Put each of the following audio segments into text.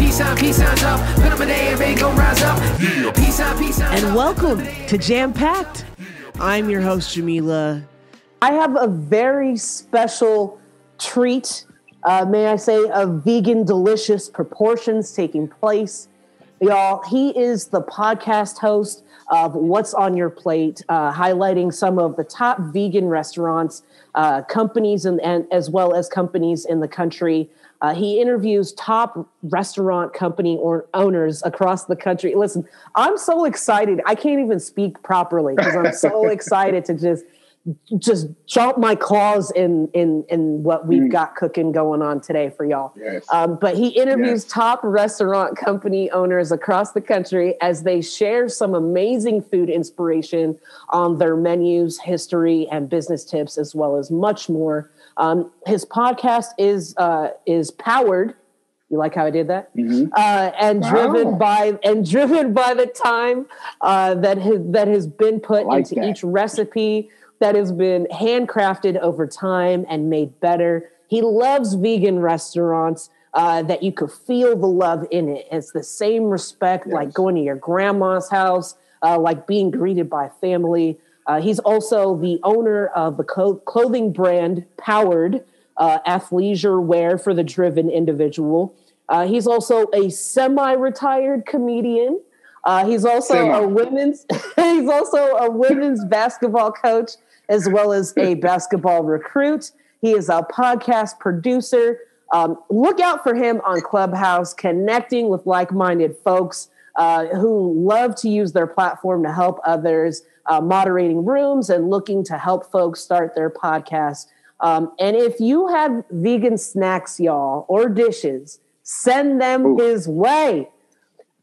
peace signs up. Put up a day and they gon' rise up. Yeah, peace signs up. And welcome to Jam-Packed. I'm your host, Jamila. I have a very special treat, may I say, of vegan delicious proportions taking place. Y'all, he is the podcast host of What's on Your Plate, highlighting some of the top vegan restaurants, companies, and as well as companies in the country. He interviews top restaurant company owners across the country. Listen, I'm so excited. I can't even speak properly because I'm so excited to just jump my claws in what we've got cooking going on today for y'all. Yes. But he interviews top restaurant company owners across the country as they share some amazing food inspiration on their menus, history, and business tips, as well as much more. His podcast is powered. You like how I did that? And driven by the time that has been put into each recipe that has been handcrafted over time and made better. He loves vegan restaurants that you could feel the love in it. It's the same respect like going to your grandma's house, like being greeted by family. He's also the owner of the clothing brand Powered, athleisure wear for the driven individual. He's also a semi-retired comedian. He's also a women's basketball coach, as well as a basketball recruit. He is a podcast producer. Look out for him on Clubhouse, connecting with like-minded folks who love to use their platform to help others, moderating rooms and looking to help folks start their podcast. And if you have vegan snacks, y'all, or dishes, send them his way.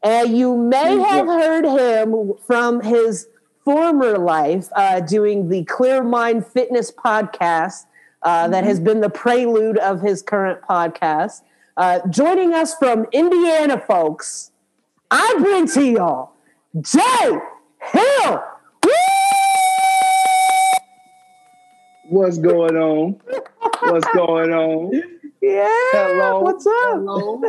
And you may have heard him from his former life doing the Clear Mind Fitness podcast that has been the prelude of his current podcast. Joining us from Indiana, folks, I bring to y'all J.Hill. What's going on? What's going on? Yeah. Hello. What's up? Hello.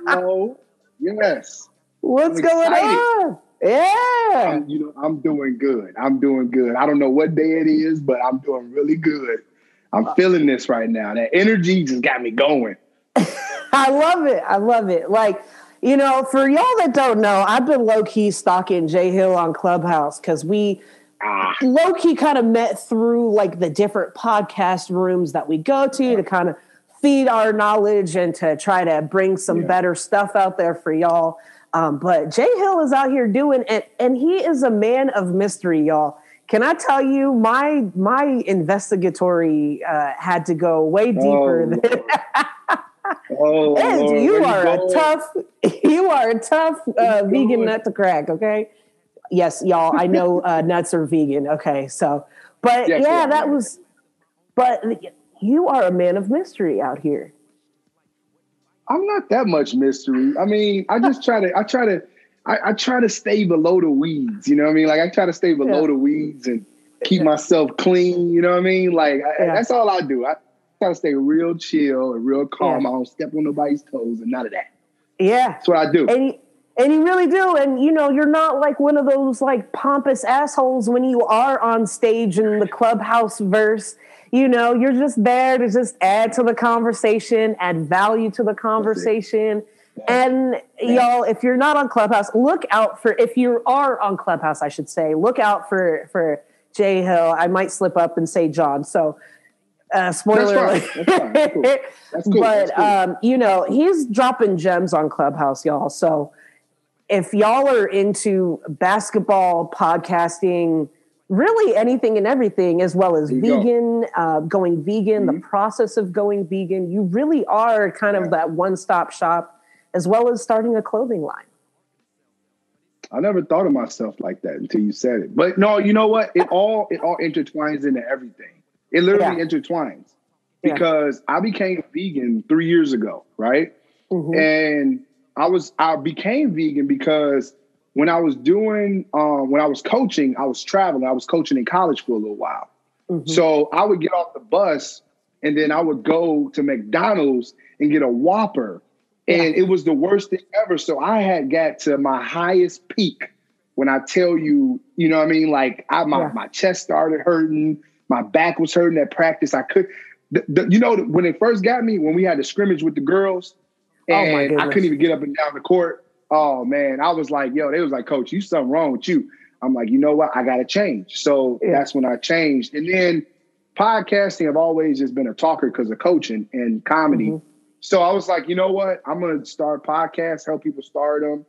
Hello. Yes. What's going on? Yeah. I'm doing good. I'm doing good. I don't know what day it is, but I'm doing really good. I'm feeling this right now. That energy just got me going. I love it. I love it. Like, you know, for y'all that don't know, I've been low-key stalking J.Hill on Clubhouse because we low-key kind of met through like the different podcast rooms that we go to kind of feed our knowledge and to try to bring some better stuff out there for y'all. But J.Hill is out here doing it, and he is a man of mystery, y'all. Can I tell you, my investigatory had to go way deeper than you are a tough vegan nut to crack, okay? Yes, y'all, I know nuts are vegan, okay? So, but but you are a man of mystery out here. I'm not that much mystery. I mean, I try to stay below the weeds. You know what I mean? Like I try to stay below the weeds and keep myself clean. You know what I mean? Like that's all I do. I try to stay real chill and real calm. I don't step on nobody's toes and none of that. Yeah, that's what I do. And you really do. And, you know, you're not like one of those like pompous assholes when you are on stage in the Clubhouse verse. You know, you're just there to just add to the conversation, add value to the conversation. And y'all, if you're not on Clubhouse, look out for, if you are on Clubhouse, I should say, look out for J.Hill. I might slip up and say John. So spoiler alert. That's cool. That's cool. But, you know, he's dropping gems on Clubhouse, y'all. So if y'all are into basketball, podcasting, really anything and everything, as well as vegan, going vegan, the process of going vegan, you really are kind of that one-stop shop, as well as starting a clothing line. I never thought of myself like that until you said it. But no, you know what? It all intertwines into everything. It literally intertwines because I became vegan 3 years ago, right? And I became vegan because when I was coaching, I was traveling. I was coaching in college for a little while. So I would get off the bus and then I would go to McDonald's and get a Whopper And it was the worst thing ever. So I had got to my highest peak when I tell you, you know what I mean? Like my chest started hurting. My back was hurting at practice. I could, you know, when it first got me, when we had the scrimmage with the girls and I couldn't even get up and down the court. Oh man, I was like, yo, they was like, coach, you something wrong with you. I'm like, you know what? I got to change. So that's when I changed. And then podcasting, I've always just been a talker because of coaching and comedy. Mm-hmm. So I was like, you know what? I'm going to start podcasts, help people start them.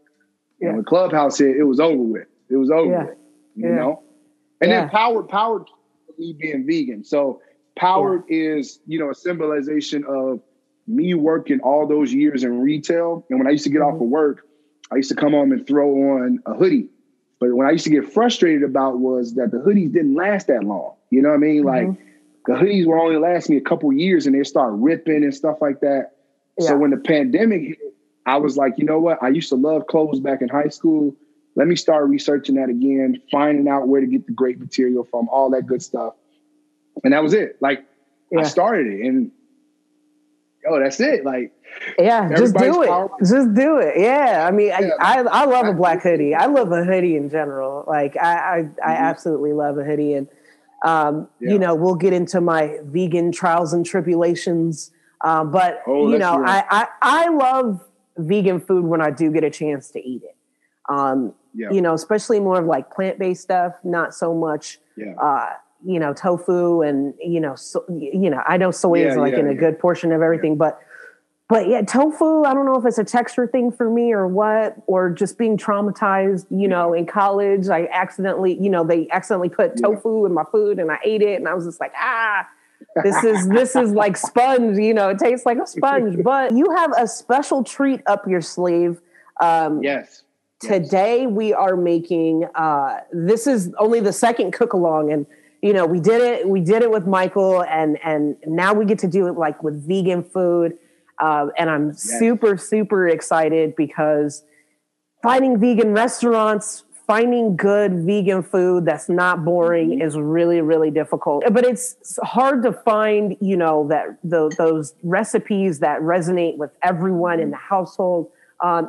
And when Clubhouse hit, it was over with. It was over with, you know? And then Powered me being vegan. So Powered is, you know, a symbolization of me working all those years in retail. And when I used to get off of work, I used to come home and throw on a hoodie. But what I used to get frustrated about was that the hoodies didn't last that long. You know what I mean? Like the hoodies will only last me a couple years and they start ripping and stuff like that. So when the pandemic hit, I was like, you know what? I used to love clothes back in high school. Let me start researching that again, finding out where to get the great material from, all that good stuff. And that was it. Like, I started it. And, that's it. Like, just do it. Just do it. Yeah. I mean, I love a black hoodie. I love a hoodie in general. Like, I absolutely love a hoodie. And, you know, we'll get into my vegan trials and tribulations. But, you know, I love vegan food when I do get a chance to eat it. You know, especially more of like plant-based stuff, not so much, you know, tofu and, you know, I know soy is like in a good portion of everything, but tofu, I don't know if it's a texture thing for me or what, or just being traumatized, you know, in college, I accidentally, you know, they accidentally put tofu in my food and I ate it and I was just like, this is like sponge, you know, it tastes like a sponge, but you have a special treat up your sleeve. Today we are making, this is only the second cook along and, you know, we did it with Michael and now we get to do it like with vegan food. And I'm super, super excited because finding vegan restaurants, finding good vegan food that's not boring is really, really difficult. But it's hard to find, you know, that those recipes that resonate with everyone in the household.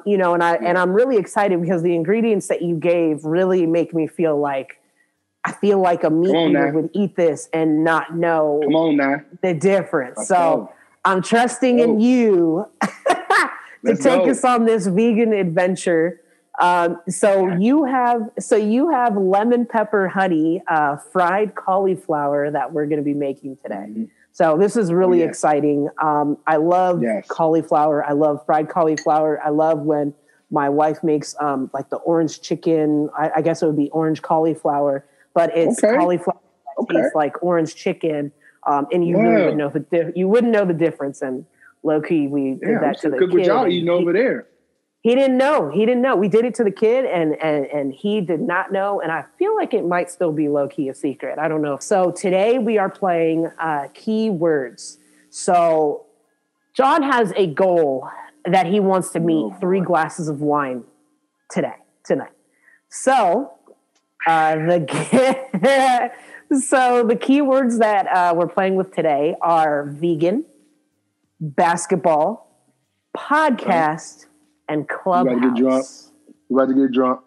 You know, and I'm really excited because the ingredients that you gave really make me feel like a meat eater would eat this and not know the difference. So I'm trusting in you to take us on this vegan adventure. So you have lemon pepper honey, fried cauliflower that we're going to be making today. So this is really exciting. I love cauliflower. I love fried cauliflower. I love when my wife makes like the orange chicken. I guess it would be orange cauliflower, but it's cauliflower that tastes like orange chicken. And you really wouldn't know the difference. And low key, we did that to the kid. With y'all eating over there. He didn't know. We did it to the kid and he did not know. And I feel like it might still be low key a secret. I don't know. So today we are playing keywords. So John has a goal that he wants to meet 3 glasses of wine tonight. So the keywords that we're playing with today are vegan, basketball, podcast, and Clubhouse. You about to get drunk.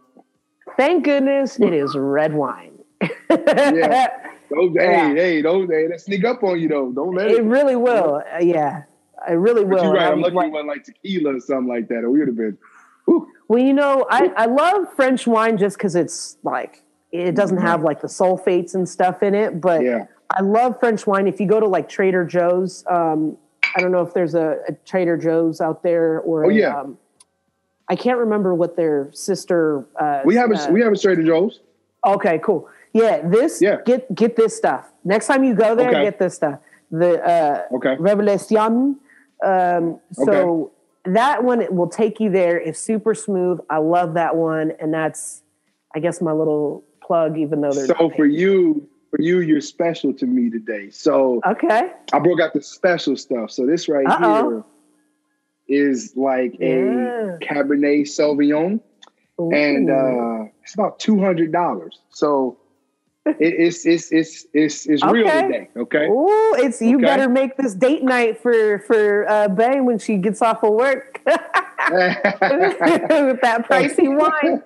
Thank goodness it is red wine. Hey, let's sneak up on you though. Don't let it. It really will. It really will. You're right. I'm lucky it wasn't like tequila or something like that. Or we would have been. Whew. Well, you know, I love French wine just because it's like, it doesn't have like the sulfates and stuff in it, but I love French wine. If you go to like Trader Joe's, I don't know if there's a Trader Joe's out there or I can't remember what their sister. We have a Trader Joe's. Okay, cool. Yeah, get this stuff. Next time you go there, get this stuff. The Revelation. So that one will take you there. It's super smooth. I love that one, and that's, I guess, my little plug. Even though they're for you, you're special to me today. So I broke out the special stuff. So this right here is like a Cabernet Sauvignon, and it's about $200. So it's real today. Okay. Ooh, you better make this date night for Bay when she gets off of work. With that pricey wine.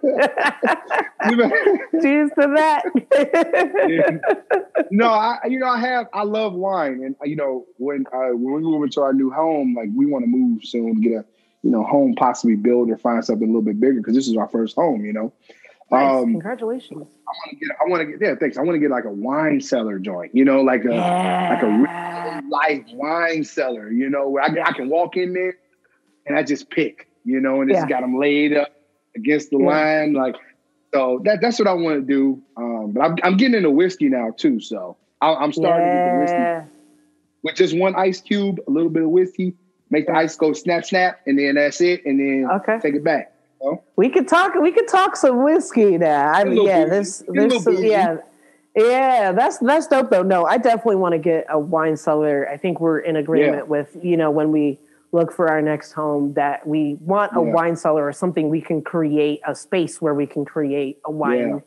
Cheers to that. No, I love wine, and when we move into our new home, like we want to move soon, get a home possibly build or find something a little bit bigger because this is our first home. Nice. Congratulations. I want to get thanks. I want to get like a wine cellar joint, like a real life wine cellar, where I can walk in there and I just pick, and it's got them laid up against the line, like. So that's what I want to do. But I'm getting into whiskey now too. So I'm starting to get the whiskey with just one ice cube, a little bit of whiskey, make the ice go snap, snap, and then that's it, and then take it back. We could talk some whiskey now. That's dope though. No, I definitely want to get a wine cellar. I think we're in agreement with, when we look for our next home, that we want a wine cellar or something we can create, a space where we can create a wine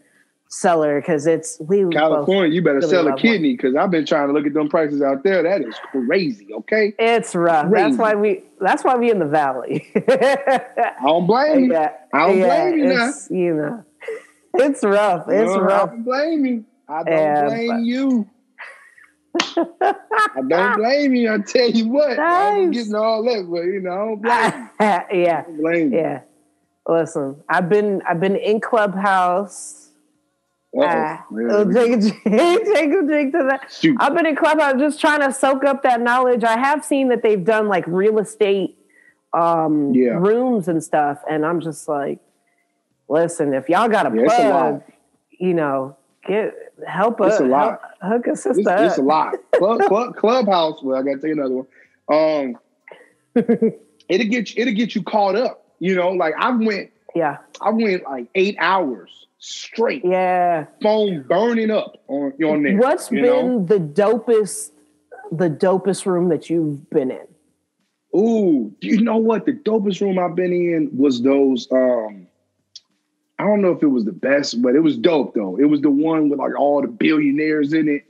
cellar, because California, you better really sell a kidney, because I've been trying to look at them prices out there. That is crazy, okay? It's rough. Crazy. That's why we in the valley. I don't blame you. I don't blame you now. It's rough. It's rough. I don't blame you. I don't blame you. I don't blame you. I tell you what, I'm getting all that, but I don't blame you. I don't blame you. Listen, I've been in Clubhouse. Take a drink to that. Shoot. I've been in Clubhouse just trying to soak up that knowledge. I have seen that they've done like real estate rooms and stuff, and I'm just like, listen, if y'all got a plug, help us. Hook a sister up. It's a lot. Clubhouse. Well, I got to tell you another one. It'll get you caught up. Like I went like 8 hours straight. Yeah. Phone burning up on there. What's been the dopest room that you've been in? Ooh, you know what? The dopest room I've been in was those. I don't know if it was the best, but it was dope though. It was the one with like all the billionaires in it.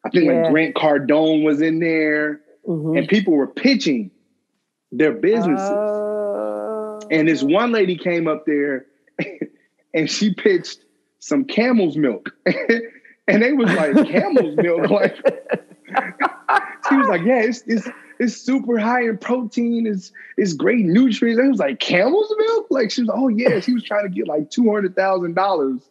I think like Grant Cardone was in there, and people were pitching their businesses. And this one lady came up there and she pitched some camel's milk. And they was like, camel's milk? Like, she was like, yeah, it's super high in protein. It's great nutrients. And it was like, camel's milk? Like, she was like, oh yeah. She was trying to get like $200,000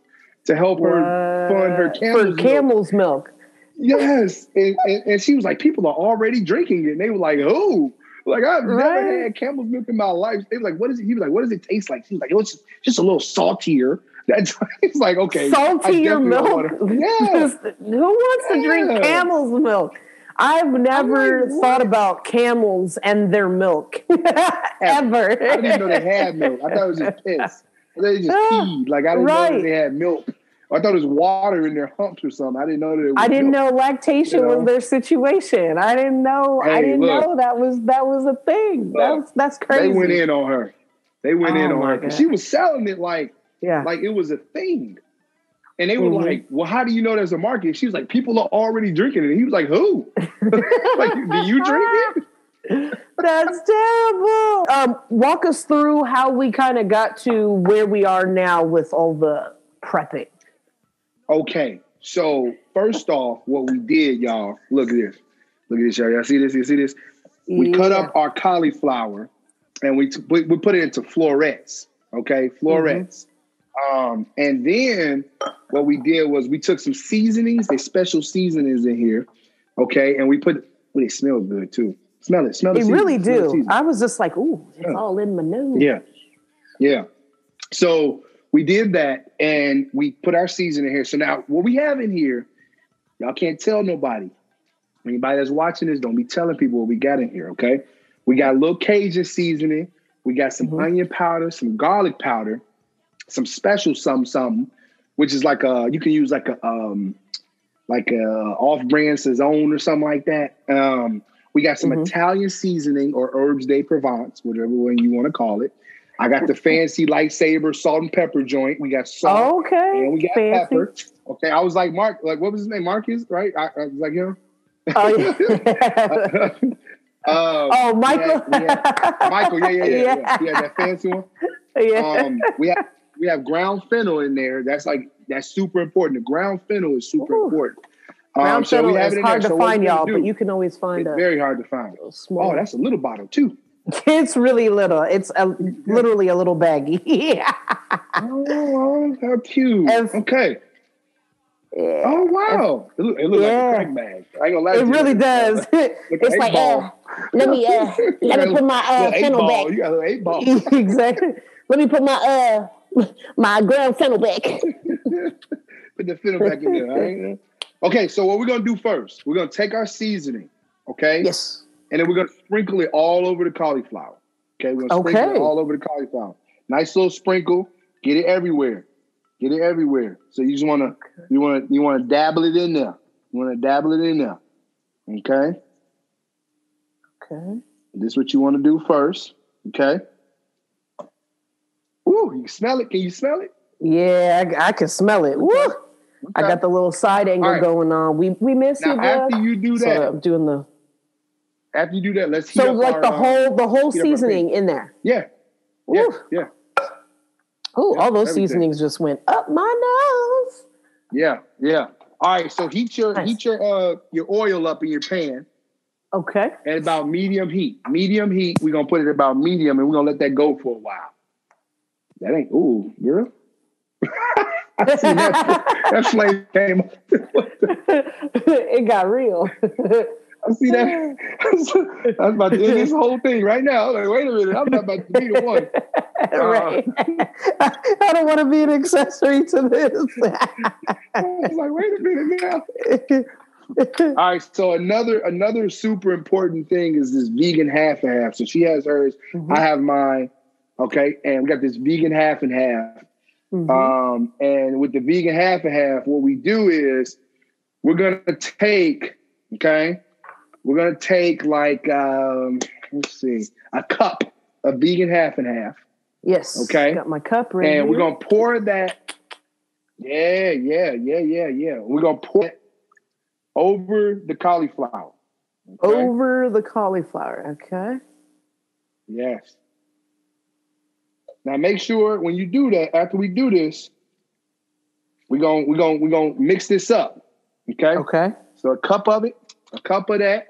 to help her fund her camel's milk. Yes. And she was like, people are already drinking it. And they were like, oh, like I've never had camel's milk in my life. They were like, what is it? He was like, what does it taste like? She was like, it's just a little saltier. It's like, okay. Saltier milk? Yeah. Who wants to drink camel's milk? I've never thought about camels and their milk. Ever. I didn't know they had milk. I thought it was just piss. They just peed. Like I didn't know they had milk. I thought it was water in their humps or something. I didn't know that it was didn't know lactation was their situation. I didn't know. I didn't know that was a thing. That's crazy. They went in on her. They went in on her because she was selling it like it was a thing. And they were like, "Well, how do you know there's a market?" She was like, "People are already drinking it." And he was like, "Who? Like, do you drink it?" That's terrible. Walk us through how we kind of got to where we are now with all the prepping. Okay, so first off, what we did, y'all, look at this. Look at this, y'all. Y'all see this? You see this? We cut up our cauliflower and we put it into florets, okay? Florets. And then what we did was we took some seasonings, there's special seasonings in here, okay? And we put, they smell good too. Smell it. They really do. I was just like, ooh, it's all in my nose. Yeah. So we did that and we put our seasoning in here. So now what we have in here, y'all can't tell nobody. Anybody that's watching this, don't be telling people what we got in here, okay? We got a little Cajun seasoning. We got some onion powder, some garlic powder, some special something, which is like you can use like a off-brand Saison or something like that. We got some Italian seasoning or herbs de Provence, whatever one you want to call it. I got the fancy lightsaber salt and pepper joint. We got salt and we got pepper. Okay, I was like Mark, like what was his name? Marcus, right? I was like him. Oh, yeah. Oh, Michael. Michael, yeah. He had that fancy one. Yeah. We have ground fennel in there. That's super important. The ground fennel is super important. Ground so fennel we have is it in hard there. to So find, y'all, but you can always find it's very hard to find. Small. Oh, that's a little bottle too. It's really little. It's literally a little baggie. Yeah. Oh, how cute. Okay. Yeah. Oh, wow. It looks like a crack bag. I ain't gonna lie to you. It really does. It's like, let me put my fennel back. You got a little 8 ball. Exactly. Let me put my ground fennel back. Put the fennel back in there, all right? Okay, so what we're gonna do first, we're gonna take our seasoning, okay? Yes. And then we're gonna sprinkle it all over the cauliflower. Okay, we're gonna sprinkle it all over the cauliflower. Nice little sprinkle, get it everywhere. Get it everywhere. So you just wanna dabble it in there. You wanna dabble it in there. Okay? Okay. This is what you want to do first. Okay? Ooh, you smell it? Can you smell it? Yeah, I can smell it. Woo! Okay. I got the little side angle going on. We miss you, bro. After you do that, so I'm doing the. After you do that, let's heat up the whole seasoning in there. Yeah. Yeah. Oh, all those seasonings just went up my nose. Yeah. All right, so heat your oil up in your pan. Okay. At about medium heat. Medium heat. We're gonna put it about medium, and we're gonna let that go for a while. That ain't girl. I see that flame came. It got real. I see that. I was about to end this whole thing right now. Like, wait a minute, I'm not about to be the one. Right. I don't want to be an accessory to this. I was like, wait a minute now. All right, so another super important thing is this vegan half and half. So she has hers, I have mine. Okay, and we got this vegan half and half. And with the vegan half and half, what we do is we're gonna take like let's see, a cup of vegan half and half. Yes. Okay. Got my cup ready. And we're gonna pour that. Yeah. We're gonna pour it over the cauliflower. Okay? Over the cauliflower. Okay. Yes. Now make sure when you do that, after we do this, we're gonna mix this up. Okay? Okay. So a cup of that,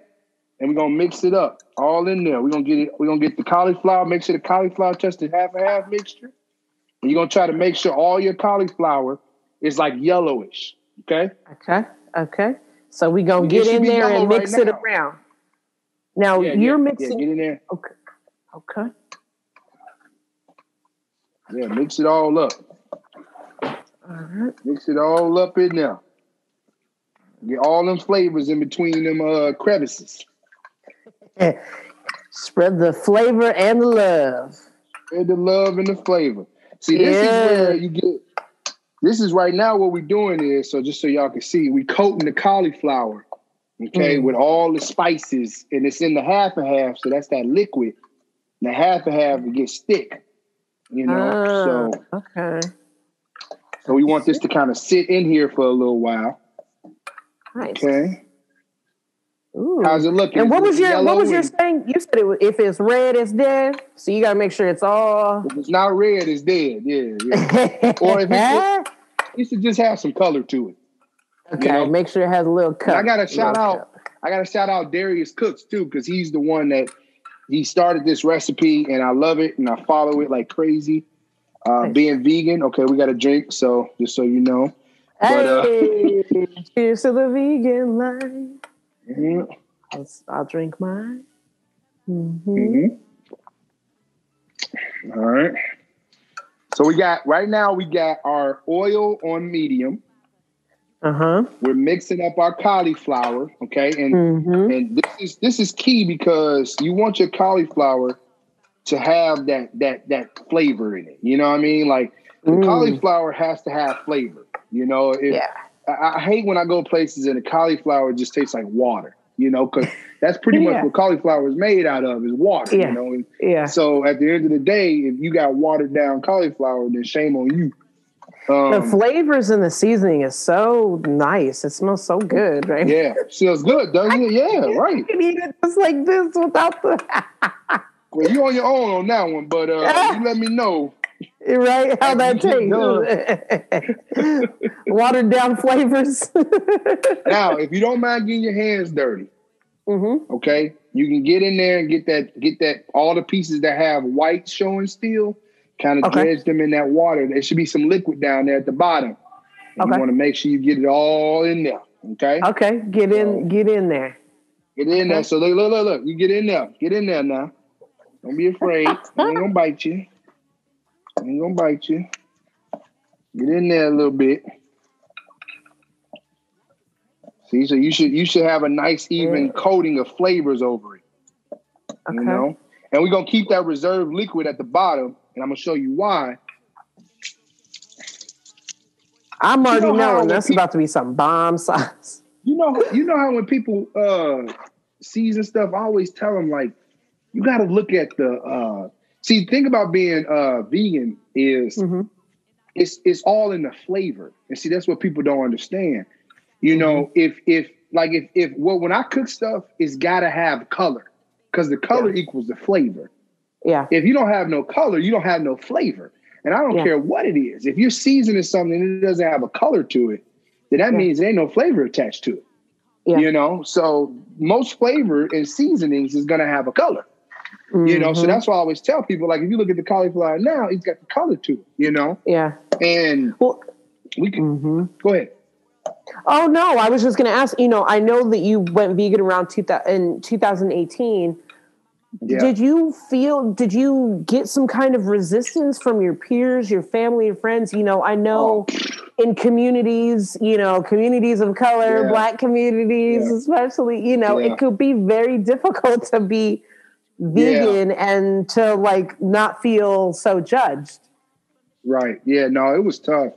and we're gonna mix it up all in there. We're gonna get the cauliflower, make sure the cauliflower touches the half and half mixture. And you're gonna try to make sure all your cauliflower is like yellowish. Okay? Okay. So we're gonna get in there and mix it around. Now you're mixing. Get in there. Okay. Yeah, mix it all up. All right. Mix it all up in there. Get all them flavors in between them crevices. Spread the flavor and the love. Spread the love and the flavor. See, this is where you get. This is right now what we're doing is, so just so y'all can see, we coating the cauliflower, okay, with all the spices, and it's in the half and half, so that's that liquid. The half and half, it gets thick, so okay. So we want this to kind of sit in here for a little while. Nice. Okay. Ooh. How's it looking? And what was your saying? You said if it's red, it's dead. So you got to make sure it's all. If it's not red, it's dead. Yeah. Or if you should just have some color to it. Okay. Make sure it has a little cut. I got to shout out Darius Cooks too, because he's the one that he started this recipe, and I love it and I follow it like crazy. Nice. Being vegan, okay, we got a drink, so just so you know. Hey, cheers to the vegan life. I'll drink mine. All right. So we got our oil on medium. We're mixing up our cauliflower, okay? And this is key because you want your cauliflower to have that flavor in it. You know what I mean? Like the cauliflower has to have flavor. You know, I hate when I go places and the cauliflower just tastes like water, because that's pretty much what cauliflower is made out of is water, So at the end of the day, if you got watered down cauliflower, then shame on you. The flavors and the seasoning is so nice. It smells so good, right? Yeah, smells good, doesn't it? Yeah, right. You can eat it just like this without the... Well, you on your own on that one, but you let me know. Right? How that tastes. Watered down flavors. Now, if you don't mind getting your hands dirty, okay, you can get in there and get that all the pieces that have white showing still, kind of dredge them in that water. There should be some liquid down there at the bottom. And you want to make sure you get it all in there. Okay. Okay. Get in there. Get in there. So look. You get in there. Get in there now. Don't be afraid. I ain't gonna bite you. Get in there a little bit. See, so you should have a nice even coating of flavors over it. You know? And we're gonna keep that reserved liquid at the bottom, and I'm gonna show you why. I'm already knowing that's about to be some bomb sauce. You know how when people season stuff, I always tell them, like, you got to look at the see. Think about being vegan is it's all in the flavor, and see that's what people don't understand. You know, if when I cook stuff, it's got to have color because the color equals the flavor. Yeah. If you don't have no color, you don't have no flavor. And I don't care what it is. If you're seasoning something and it doesn't have a color to it, then that means there ain't no flavor attached to it. Yeah. You know, so most flavor in seasonings is going to have a color. You know, so that's why I always tell people, like, if you look at the cauliflower now, it's got the color to it, you know? Yeah. And we can go ahead. Oh, no, I was just going to ask, you know, I know that you went vegan around 2018. Yeah. Did you get some kind of resistance from your peers, your family, your friends? You know, I know in communities, you know, communities of color, Black communities, especially, you know, it could be very difficult to be vegan and to like not feel so judged. Right. Yeah, no, it was tough.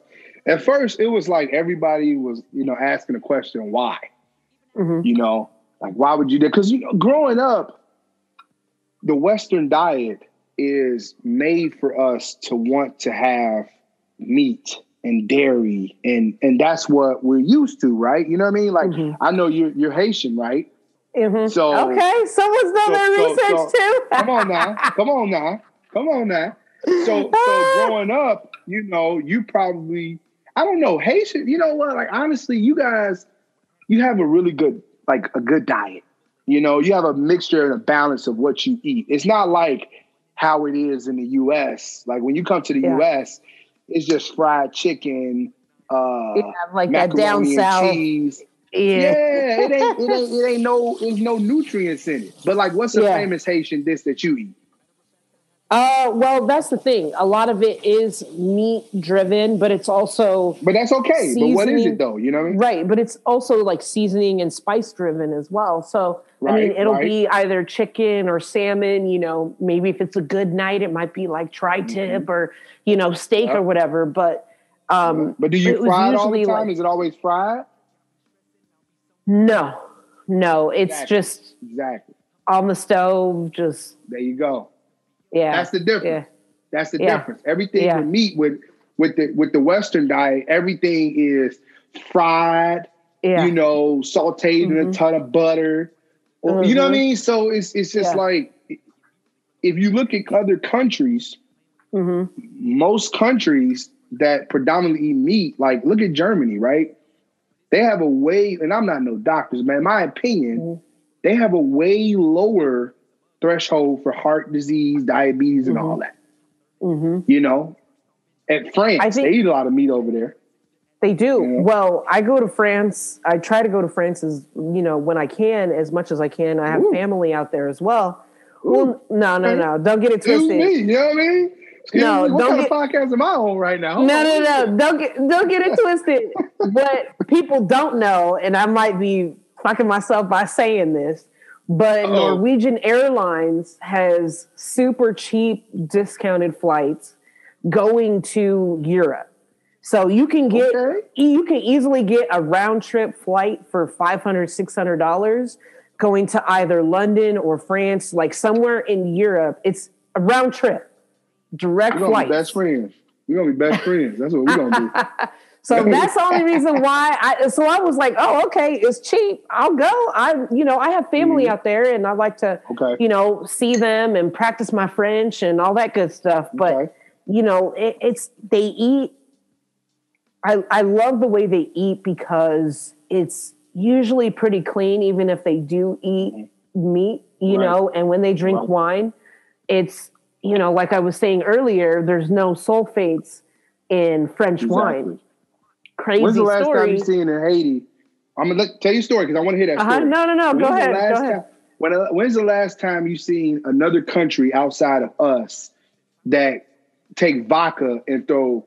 At first, it was like everybody was, you know, asking the question, why? You know, like, why would you do? Because, you know, growing up, the Western diet is made for us to want to have meat and dairy, and that's what we're used to, right? You know what I mean? Like, I know you're Haitian, right? So okay, someone's done their research too. Come on now. So growing up, you know, you probably, I don't know, Haitian. You know what? Like, honestly, you guys, you have a really good, like, a good diet. You know, you have a mixture and a balance of what you eat. It's not like how it is in the U.S. Like, when you come to the U.S., it's just fried chicken, like that down south cheese. It ain't there's no nutrients in it. But, like, what's a famous Haitian dish that you eat? Well, that's the thing. A lot of it is meat driven, but it's also But that's okay. But what is it though? You know what I mean? Right. But it's also like seasoning and spice driven as well. So I mean, it'll be either chicken or salmon, you know, maybe if it's a good night, it might be like tri-tip or, you know, steak or whatever. But do you fry it all the time? Is it always fried? No, it's just on the stove. Just there you go. Yeah, that's the difference. Yeah. That's the difference. Everything with meat with the Western diet, everything is fried. You know, sautéed in a ton of butter. You know what I mean? So it's just like, if you look at other countries, most countries that predominantly eat meat, like look at Germany, right? They have a way, and I'm not no doctors, man. In my opinion, they have a way lower threshold for heart disease, diabetes, and all that. You know, at France, they eat a lot of meat over there. They do. Yeah. Well, I go to France. I try to go to France as, you know, when I can, as much as I can. I have family out there as well. Well, no. Don't get it twisted. Me, you know what I mean? What kind of podcast am I on right now? No. Don't get it twisted. What people don't know, and I might be fucking myself by saying this, but Norwegian Airlines has super cheap discounted flights going to Europe. So you can easily get a round trip flight for $500, $600 going to either London or France, like somewhere in Europe. It's a round trip, direct flight. Best friends. We're gonna be best friends. That's what we're gonna do. So that's the only reason why I was like, oh, okay, it's cheap. I'll go. I have family out there and I like to, see them and practice my French and all that good stuff. But, they eat. I love the way they eat because it's usually pretty clean, even if they do eat meat, and when they drink wine, it's, like I was saying earlier, there's no sulfates in French wine. Crazy When's the last story. time you seen in Haiti? I'm gonna tell you a story because I want to hear that story. No. Go ahead. When's the last time you seen another country outside of us that take vodka and throw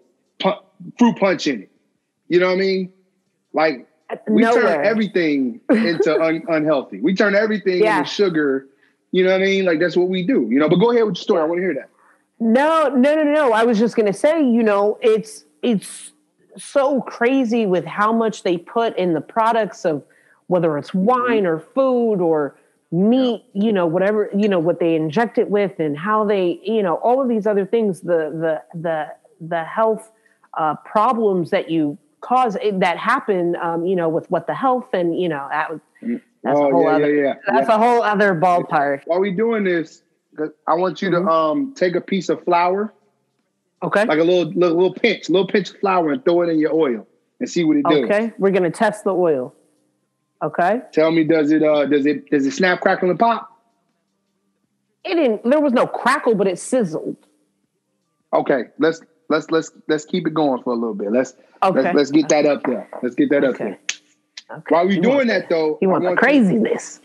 fruit punch in it? You know what I mean? Like we turn everything into unhealthy. We turn everything into sugar. You know what I mean? Like that's what we do. But go ahead with your story. I want to hear that. No. I was just gonna say, it's so crazy with how much they put in the products of whether it's wine or food or meat, whatever, what they inject it with and how they, all of these other things, the health problems that you cause that happen, with what the health and, that's a whole other ballpark. While we doing this, I want you to take a piece of flour. Okay. Like a little pinch of flour and throw it in your oil and see what it does. Okay. We're gonna test the oil. Okay. Tell me, does it snap, crackle, and pop? There was no crackle, but it sizzled. Okay. Let's keep it going for a little bit. Let's get that up there. Let's get that up there. Okay. While we doing that though, you want the craziness.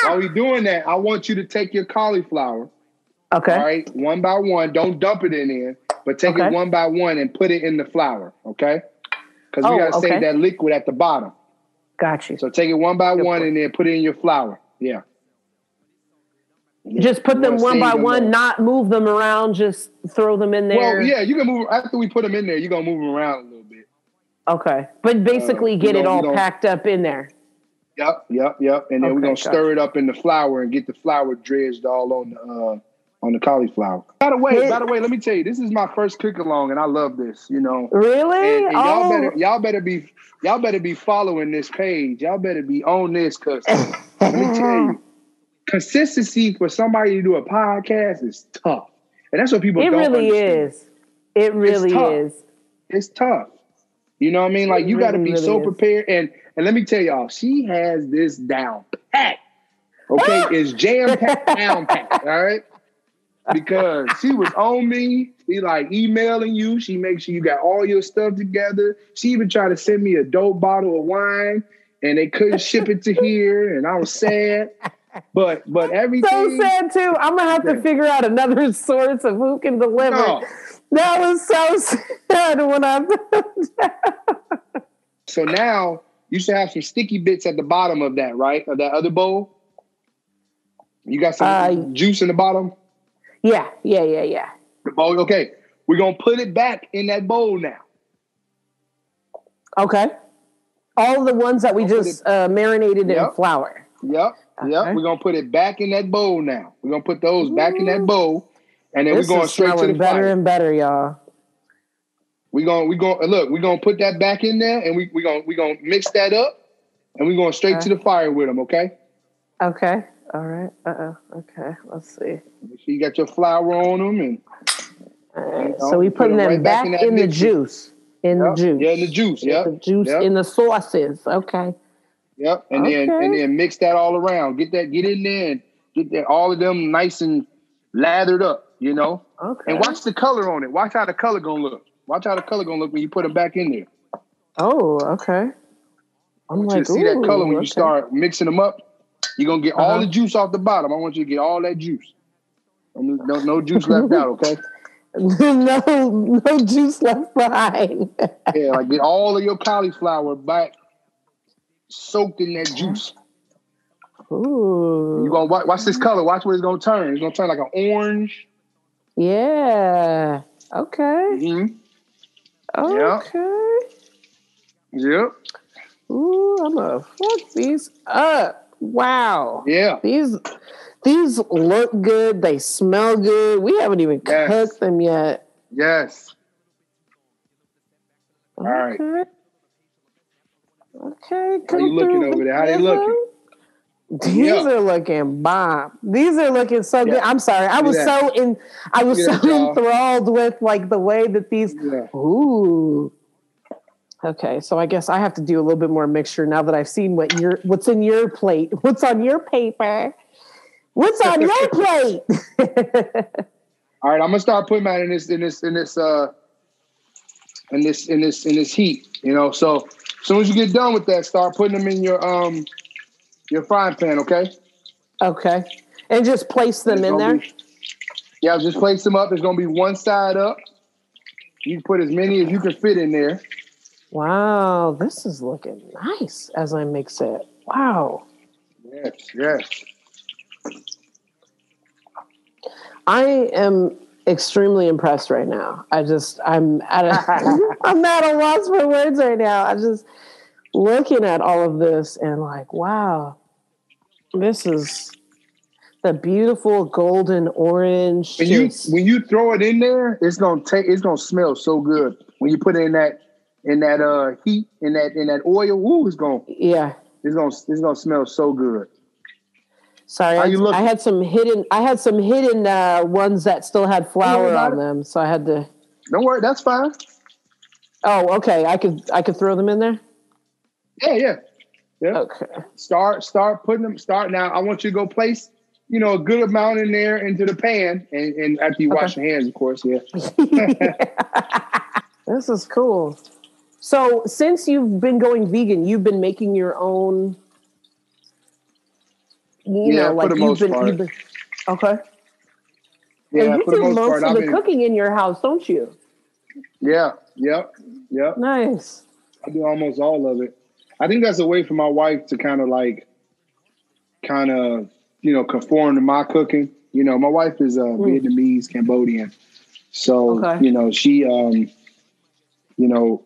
While we doing that, I want you to take your cauliflower. Okay. All right, one by one. Don't dump it in there, but take it one by one and put it in the flour. Okay. Because we gotta save that liquid at the bottom. Got you. So take it one by one and then put it in your flour. Yeah. Just put them one by one, not move them around, just throw them in there. Well, yeah, you can move after we put them in there, you're gonna move them around a little bit. Okay. But basically get it all packed up in there. Yep. And then we're gonna stir it up in the flour and get the flour dredged all on the cauliflower. By the way, let me tell you, this is my first cook along, and I love this. Really? And y'all better be following this page. Y'all better be on this, cause let me tell you, consistency for somebody to do a podcast is tough, and that's what people don't understand. It really is. It's tough. You know what I mean? Like you got to be so prepared. And let me tell y'all, she has this down pat. Okay, it's jam-packed, down pat. All right. Because she was on me. She like emailing you. She makes sure you got all your stuff together. She even tried to send me a dope bottle of wine and they couldn't ship it to here. And I was sad. But everything. So sad too. I'm going to have to figure out another source of who can deliver. No. That was so sad when I So now you should have some sticky bits at the bottom of that, right? Of that other bowl. You got some juice in the bottom? Yeah. The bowl, okay. We're going to put it back in that bowl now. Okay. All the ones that we just marinated in flour. Yep. We're going to put it back in that bowl now. We're going to put those back in that bowl. And then we're going straight to the better fire. And better, y'all. We're going to put that back in there and we're going to mix that up and we're going straight to the fire with them, okay? Okay. All right. Okay. Let's see. Make sure you got your flour on them and so we putting them back in the juice. In the juice. Yeah, in the juice. Yep. The juice in the sauces. Okay. Yep. And then mix that all around. Get in there and get that all of them nice and lathered up, Okay. And watch the color on it. Watch how the color gonna look. Watch how the color gonna look when you put them back in there. Oh, okay. I want you to see that color when you start mixing them up. You're gonna get all the juice off the bottom. I want you to get all that juice. No juice left out, okay? no juice left behind. Yeah, like get all of your cauliflower back soaked in that juice. Ooh. You're gonna watch this color. Watch what it's gonna turn. It's gonna turn like an orange. Yeah. Okay. Mm-hmm. Okay. Yep. Ooh, I'm gonna fuck these up. Wow. Yeah. These look good. They smell good. We haven't even cooked them yet. Yes. Okay. All right. Okay. How you looking over there? How they looking? These are looking bomb. These are looking so good. I'm sorry. I was so enthralled with like the way that these. Yeah. Ooh. Okay, so I guess I have to do a little bit more mixture now that I've seen what's in your plate. What's on your paper? What's on your plate? All right, I'm gonna start putting that in this heat. You know, so as soon as you get done with that, start putting them in your frying pan. Okay. Okay, and just place them in there. Just place them up. There's gonna be one side up. You can put as many as you can fit in there. Wow, this is looking nice as I mix it. Wow. Yes. I am extremely impressed right now. I'm at a loss for words right now. I'm just looking at all of this and like, wow, this is the beautiful golden orange. When you throw it in there, it's gonna smell so good. When you put it in that heat, in that oil, ooh, it's gonna smell so good. Sorry, I had some hidden ones that still had flour on them, so I had to. Don't worry, that's fine. Oh, okay. I could throw them in there. Yeah. Okay. Start putting them. Now. I want you to go place, a good amount in there into the pan, and after you wash your hands, of course. Yeah. This is cool. So, since you've been going vegan, you've been making your own. For the most part. Okay. Yeah, and you for the do most most part, of the cooking in your house, don't you? Yeah. Yep. Nice. I do almost all of it. I think that's a way for my wife to kind of conform to my cooking. My wife is Vietnamese, Cambodian. So, she,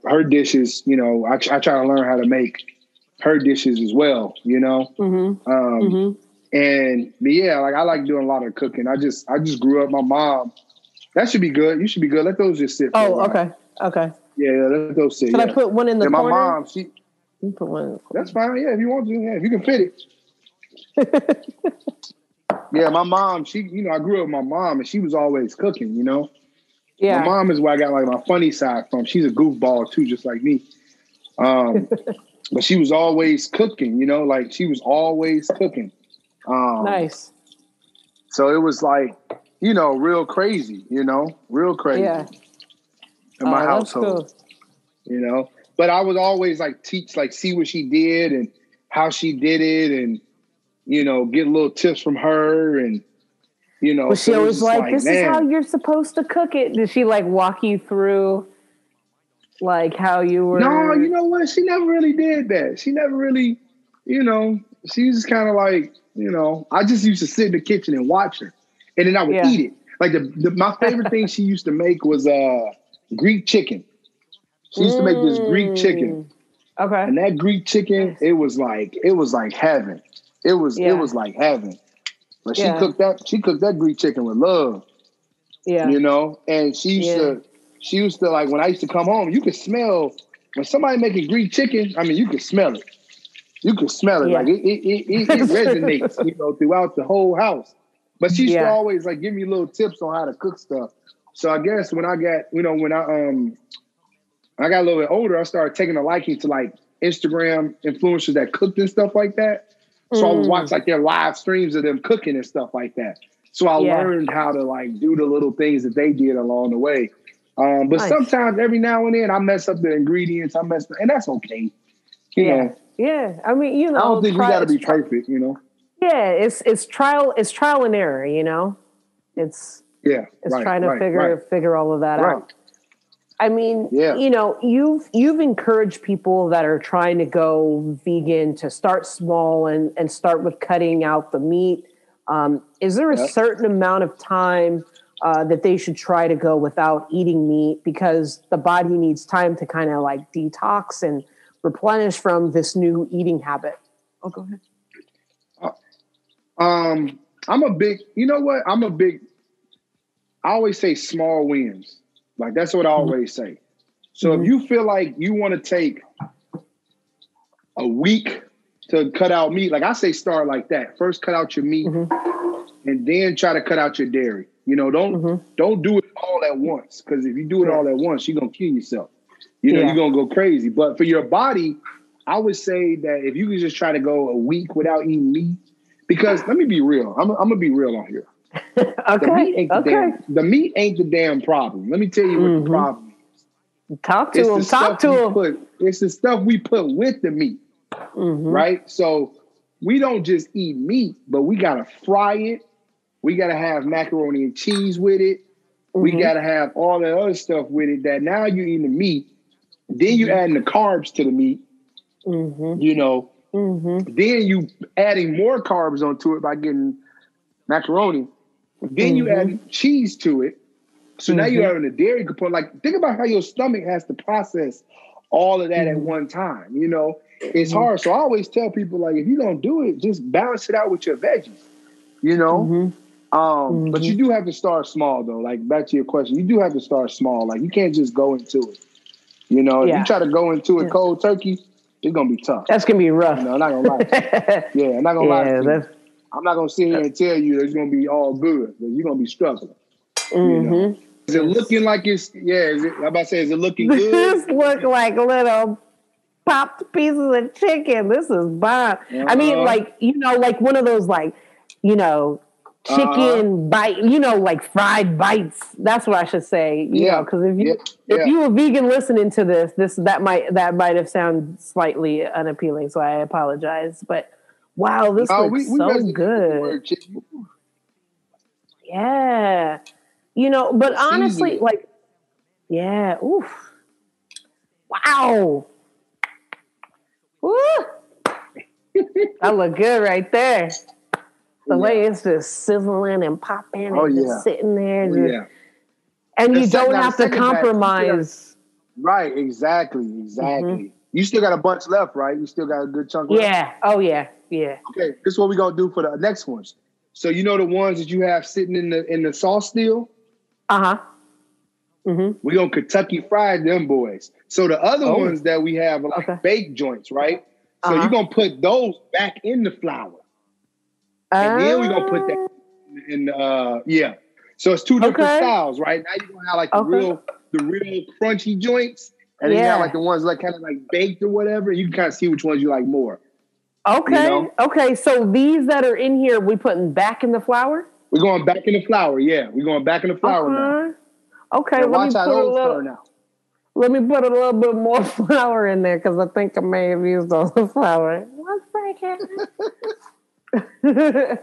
her dishes, I try to learn how to make her dishes as well, And I like doing a lot of cooking. I just grew up. My mom, that should be good. You should be good. Let those just sit. Okay. Yeah, let those sit. Should I put one in the corner? My mom, you put one in the corner. That's fine. Yeah, if you want to. Yeah, if you can fit it. Yeah, my mom, I grew up with my mom and she was always cooking, Yeah. My mom is where I got like my funny side from. She's a goofball too, just like me. But she was always cooking, she was always cooking. Nice. So it was like, real crazy, real crazy. Yeah. In my household, cool. But I would always see what she did and how she did it and, get little tips from her and, Was she always like, this is how you're supposed to cook it? Did she walk you through how you were? No, you know what? She never really did that. She never really, she was just kind of I just used to sit in the kitchen and watch her and then I would eat it. Like my favorite thing she used to make was Greek chicken. She used to make this Greek chicken. Okay. And that Greek chicken, it was like heaven. It was like heaven. But she cooked that Greek chicken with love. Yeah. And she used to when I used to come home, you could smell when somebody making Greek chicken, I mean, you could smell it. You could smell it. Yeah. It resonates, throughout the whole house. But she used to always give me little tips on how to cook stuff. So I guess when I got, when I got a little bit older, I started taking a liking to Instagram influencers that cooked and stuff like that. So I would watch their live streams of them cooking and stuff like that. So I learned how to do the little things that they did along the way. But sometimes every now and then I mess up the ingredients. And that's okay. You know. Yeah. I mean, I don't think we got to be perfect, Yeah, it's trial and error, It's trying to figure all of that out. I mean, you've encouraged people that are trying to go vegan to start small and start with cutting out the meat. Is there a certain amount of time that they should try to go without eating meat because the body needs time to kind of detox and replenish from this new eating habit? Oh, go ahead. I always say small wins. Like, that's what I always say. So if you feel like you want to take a week to cut out meat, like I say, start like that. First, cut out your meat, and then try to cut out your dairy. You know, don't do it all at once, because if you do it all at once, you're gonna kill yourself. You know, you're gonna go crazy. But for your body, I would say that if you could just try to go a week without eating meat, because let me be real, I'm gonna be real on here. The meat ain't the damn problem. Let me tell you what the problem is. Talk to him. It's the stuff we put with the meat, right? So we don't just eat meat, but we gotta fry it. We gotta have macaroni and cheese with it. We gotta have all that other stuff with it. That now you're eating the meat, then you adding the carbs to the meat. You know, then you adding more carbs onto it by getting macaroni. Then you add cheese to it. So now you're having a dairy component. Like, think about how your stomach has to process all of that at one time. You know, it's hard. So I always tell people, like, if you don't do it, just balance it out with your veggies, you know? But you do have to start small, though. Like, back to your question, you do have to start small. Like, you can't just go into it. You know, if you try to go into it cold turkey, it's going to be tough. That's going to be rough. You know, I'm not going to lie. I'm not going to lie to you. I'm not going to sit here and tell you that it's going to be all good. You're going to be struggling. You know? Is it looking like it's, I'm about to say, is it looking good? This look like little popped pieces of chicken. This is bomb. I mean, like, you know, like one of those, like, you know, chicken bite, you know, like fried bites. That's what I should say. You know, because if you were vegan listening to this that might have sounded slightly unappealing. So I apologize. But wow, this looks so good. Yeah, you know, but honestly, easy. Like, oof, wow, woo, that look good right there. The way it's just sizzling and popping and just sitting there. And you don't have to compromise. Right, exactly. You still got a bunch left, right? You still got a good chunk left? Yeah. Oh, yeah. Okay, this is what we're going to do for the next ones. So you know the ones that you have sitting in the sauce still? We're going to Kentucky fried them boys. So the other ones that we have are like baked joints, right? So you're going to put those back in the flour. And then we're gonna put that in So it's two different styles, right? Now you're gonna have like the real crunchy joints, and then you have like the ones like kind of like baked or whatever. You can kind of see which ones you like more. Okay. You know? Okay. So these that are in here, we putting back in the flour? We're going back in the flour, We're going back in the flour now. Okay, let me put a little bit more flour in there because I think I may have used all the flour. One second. All right,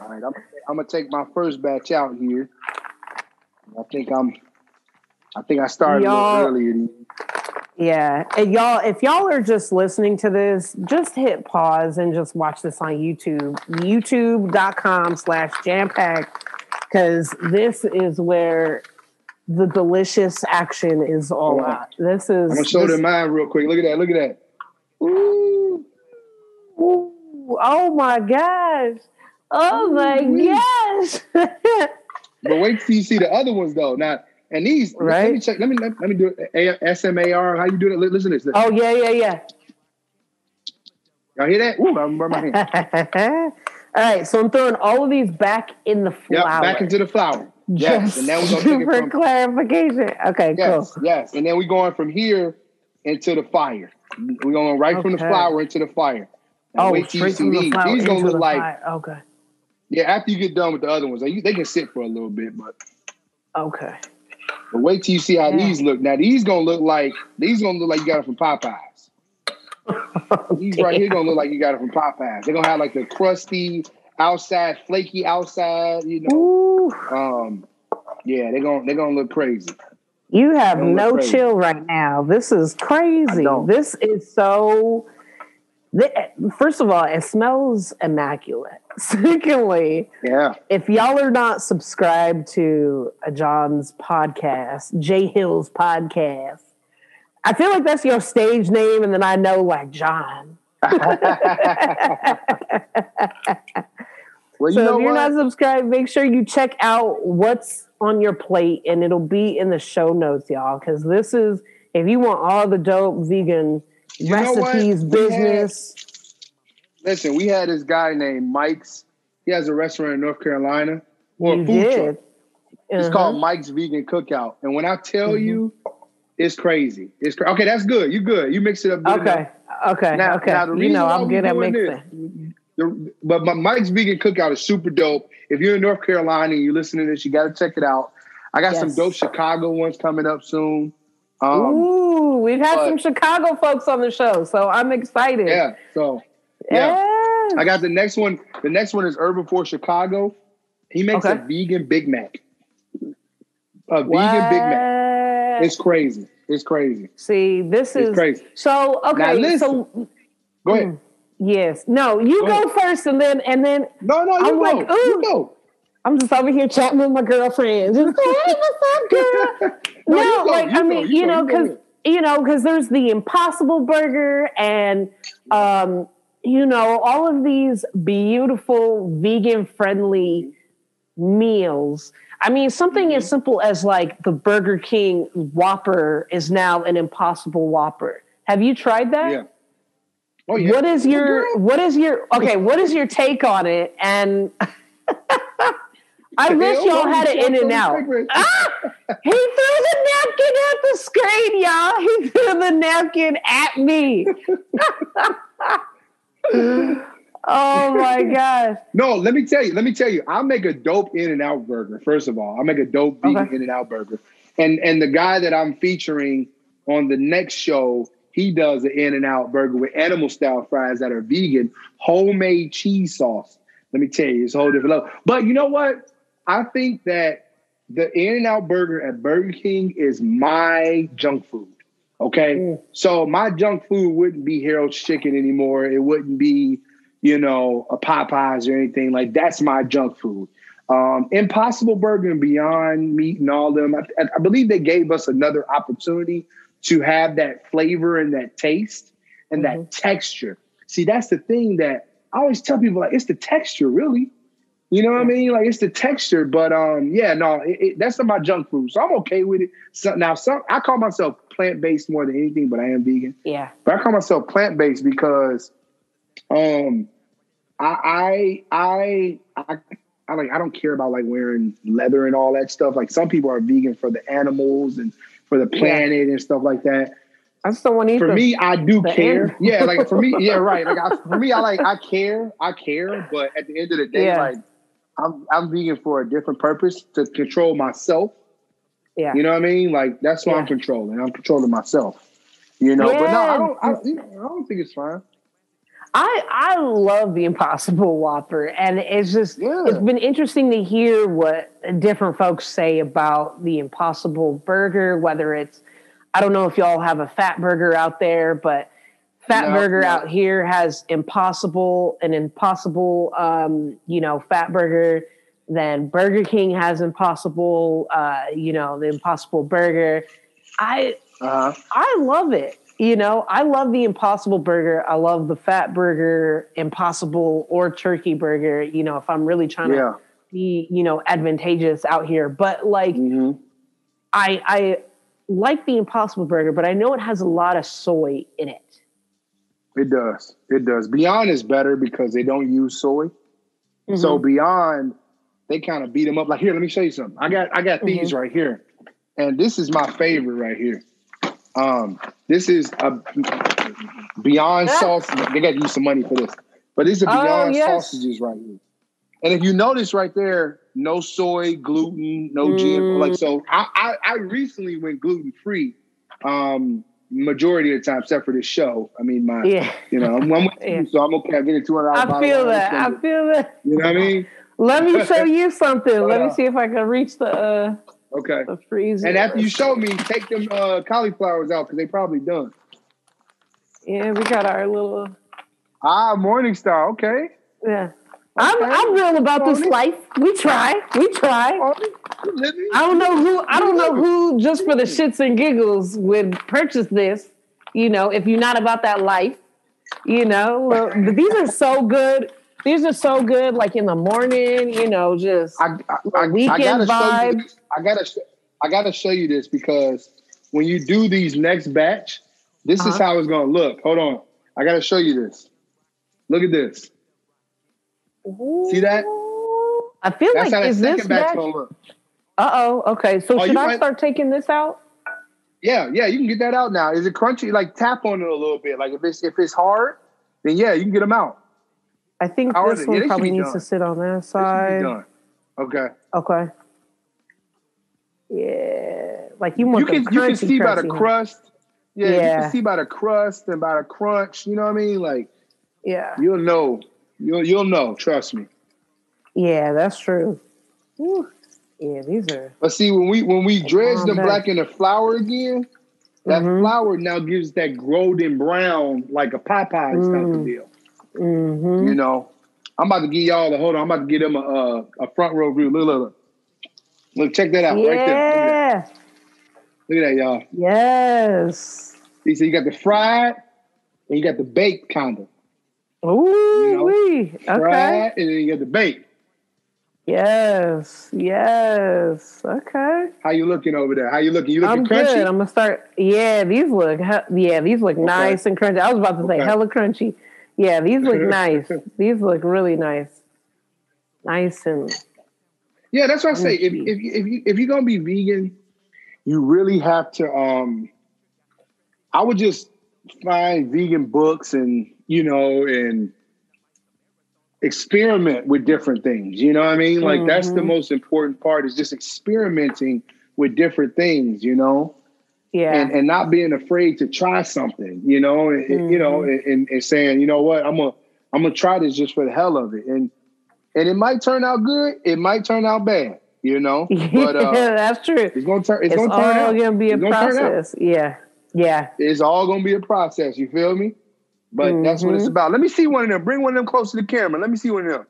I'm gonna take my first batch out here. I think I started a little earlier. Yeah, and y'all, if y'all are just listening to this, just hit pause and just watch this on YouTube, youtube.com/jampacked, because this is where the delicious action is all out. This is. I'm gonna show them mine real quick. Look at that. Ooh. Oh my gosh. Oh my gosh. But wait till you see the other ones though. Now, and these, let me check. Let me do it. SMAR. How you doing it? Listen to this. Oh, yeah. Y'all hear that? Ooh, I'm burning my hand. All right. So I'm throwing all of these back in the flour. Yeah, back into the flour. Yes. And then we're going to take it clarification. Okay, cool. Yes. And then we're going from here into the fire. We're going right from the flour into the fire. And wait till you see these. These going to look like. Okay. Yeah, after you get done with the other ones, they can sit for a little bit, but. Okay. But wait till you see how these look. Now these gonna look like you got it from Popeyes. These right here gonna look like you got it from Popeyes. They're gonna have like the crusty outside, flaky outside, you know. Yeah, they're gonna look crazy. You have no chill right now. This is crazy. This is so. First of all, it smells immaculate. Secondly, if y'all are not subscribed to John's podcast, J.Hill's podcast, I feel like that's your stage name, and then I know like John. Well, so if you're not subscribed, make sure you check out what's on your plate, and it'll be in the show notes, y'all, because this is, if you want all the dope vegan recipes, business. Listen, we had this guy named Mike's. He has a restaurant in North Carolina. Or a food truck. It's called Mike's Vegan Cookout. And when I tell you, it's crazy. Okay, that's good. You good. You mix it up good enough. Okay. Now, the reason I'm good at mixing. But Mike's Vegan Cookout is super dope. If you're in North Carolina and you listen to this, you got to check it out. I got some dope Chicago ones coming up soon. We've had some Chicago folks on the show, so I'm excited. Yeah, I got the next one. The next one is Urban Force Chicago. He makes a vegan Big Mac. Vegan Big Mac. It's crazy. See, this is crazy. So okay. Now listen. Go ahead. Yes. No, you go first, and then. No, you go. I'm just over here chatting with my girlfriend. Just hey, what's up, girl? Because there's the Impossible Burger and all of these beautiful vegan friendly meals. I mean, something as simple as like the Burger King Whopper is now an Impossible Whopper. Have you tried that? Yeah. Oh yeah. What is your take on it? And I wish y'all had it in and out. He threw the napkin at the screen, y'all. He threw the napkin at me. Oh my gosh. No, let me tell you, I'll make a dope In-N-Out burger. First of all, I'll make a dope vegan In-N-Out burger. And the guy that I'm featuring on the next show, he does an In-N-Out burger with animal style fries that are vegan, homemade cheese sauce. Let me tell you, it's a whole different level. But you know what? I think that the In-N-Out burger at Burger King is my junk food. Okay. So my junk food wouldn't be Harold's Chicken anymore. It wouldn't be, a Popeyes or anything. Like, that's my junk food. Impossible Burger and Beyond Meat and all them. I believe they gave us another opportunity to have that flavor and that taste and that texture. See, that's the thing that I always tell people, like, it's the texture, really. You know what I mean? Like, it's the texture. But that's not my junk food. So I'm okay with it. I call myself plant-based more than anything, but I am vegan. Yeah. But I call myself plant-based because I don't care about like wearing leather and all that stuff. Like, some people are vegan for the animals and for the planet and stuff like that. I just don't want to eat. For me, I do care. Yeah, like for me, yeah, right. Like I care. But at the end of the day, like I'm vegan for a different purpose, to control myself. Yeah, you know what I mean. Like, that's what I'm controlling. I'm controlling myself. But no, I don't think it's fine. I love the Impossible Whopper, and it's just it's been interesting to hear what different folks say about the Impossible Burger. Whether it's, I don't know if y'all have a Fat Burger out there, but Fat Burger out here has an Impossible Fat Burger. Then Burger King has Impossible, the Impossible Burger. I love it. I love the Impossible Burger. I love the Fat Burger, Impossible, or Turkey Burger, if I'm really trying to be, advantageous out here. But like, I like the Impossible Burger, but I know it has a lot of soy in it. It does. Beyond is better because they don't use soy. So Beyond, they kind of beat them up. Like, here, let me show you something. I got these right here. And this is my favorite right here. This is a Beyond sauce. They got to use some money for this. But these are Beyond sausages right here. And if you notice right there, no soy, gluten, no GMO. Like, so I recently went gluten-free majority of the time, except for this show. I mean, I'm with you, so I'm okay. I get a $200 I feel that. You know what I mean? Let me show you something. Let me see if I can reach the freezer. And after you show me, take them cauliflowers out because they probably done. Yeah, we got our little Morningstar. Okay. Yeah. I'm real about this life. We try. I don't know who just for the shits and giggles would purchase this, if you're not about that life, but these are so good. these are so good. Like in the morning, you know, just weekend vibe. I gotta show you this because when you do these next batch, this is how it's gonna look. Hold on, I gotta show you this. Look at this. Ooh. See that? I feel that's like how is that this second batch batch? gonna look. Okay. So should I start taking this out? Yeah, you can get that out now. Is it crunchy? Like tap on it a little bit. Like if it's hard, then yeah, you can get them out. I think this one probably needs to sit on that side. Done. Okay. Yeah, like you want you can see by the crust. Yeah, you can see by the crust and by the crunch. You know what I mean? Like, you'll know. You'll know. Trust me. Yeah, that's true. Whew. Yeah, these are. But see, when we dredge the black in the flour again, that flour now gives that golden brown like a Popeyes type of deal. You know, I'm about to give y'all I'm about to give them a front row view. Look, check that out right there. Look at that, y'all. Yes. See, so you got the fried and you got the baked kind of. Ooh, okay. Fried and then you got the baked. Yes. Okay. How you looking over there? How you looking? You looking I'm crunchy? Good. I'm gonna start. Yeah, these look nice and crunchy. I was about to say hella crunchy. Yeah, these look nice. These look really nice. Nice and. Yeah, that's what I say. If you're gonna be vegan, you really have to. I would just find vegan books and experiment with different things. You know what I mean? Like that's the most important part is just experimenting with different things, Yeah. And not being afraid to try something, and saying, you know what, I'm gonna try this just for the hell of it. And it might turn out good, it might turn out bad, But that's true. It's gonna turn out. It's gonna be a process. Yeah. It's all gonna be a process, you feel me? But that's what it's about. Let me see one of them. Bring one of them close to the camera. Let me see one of them.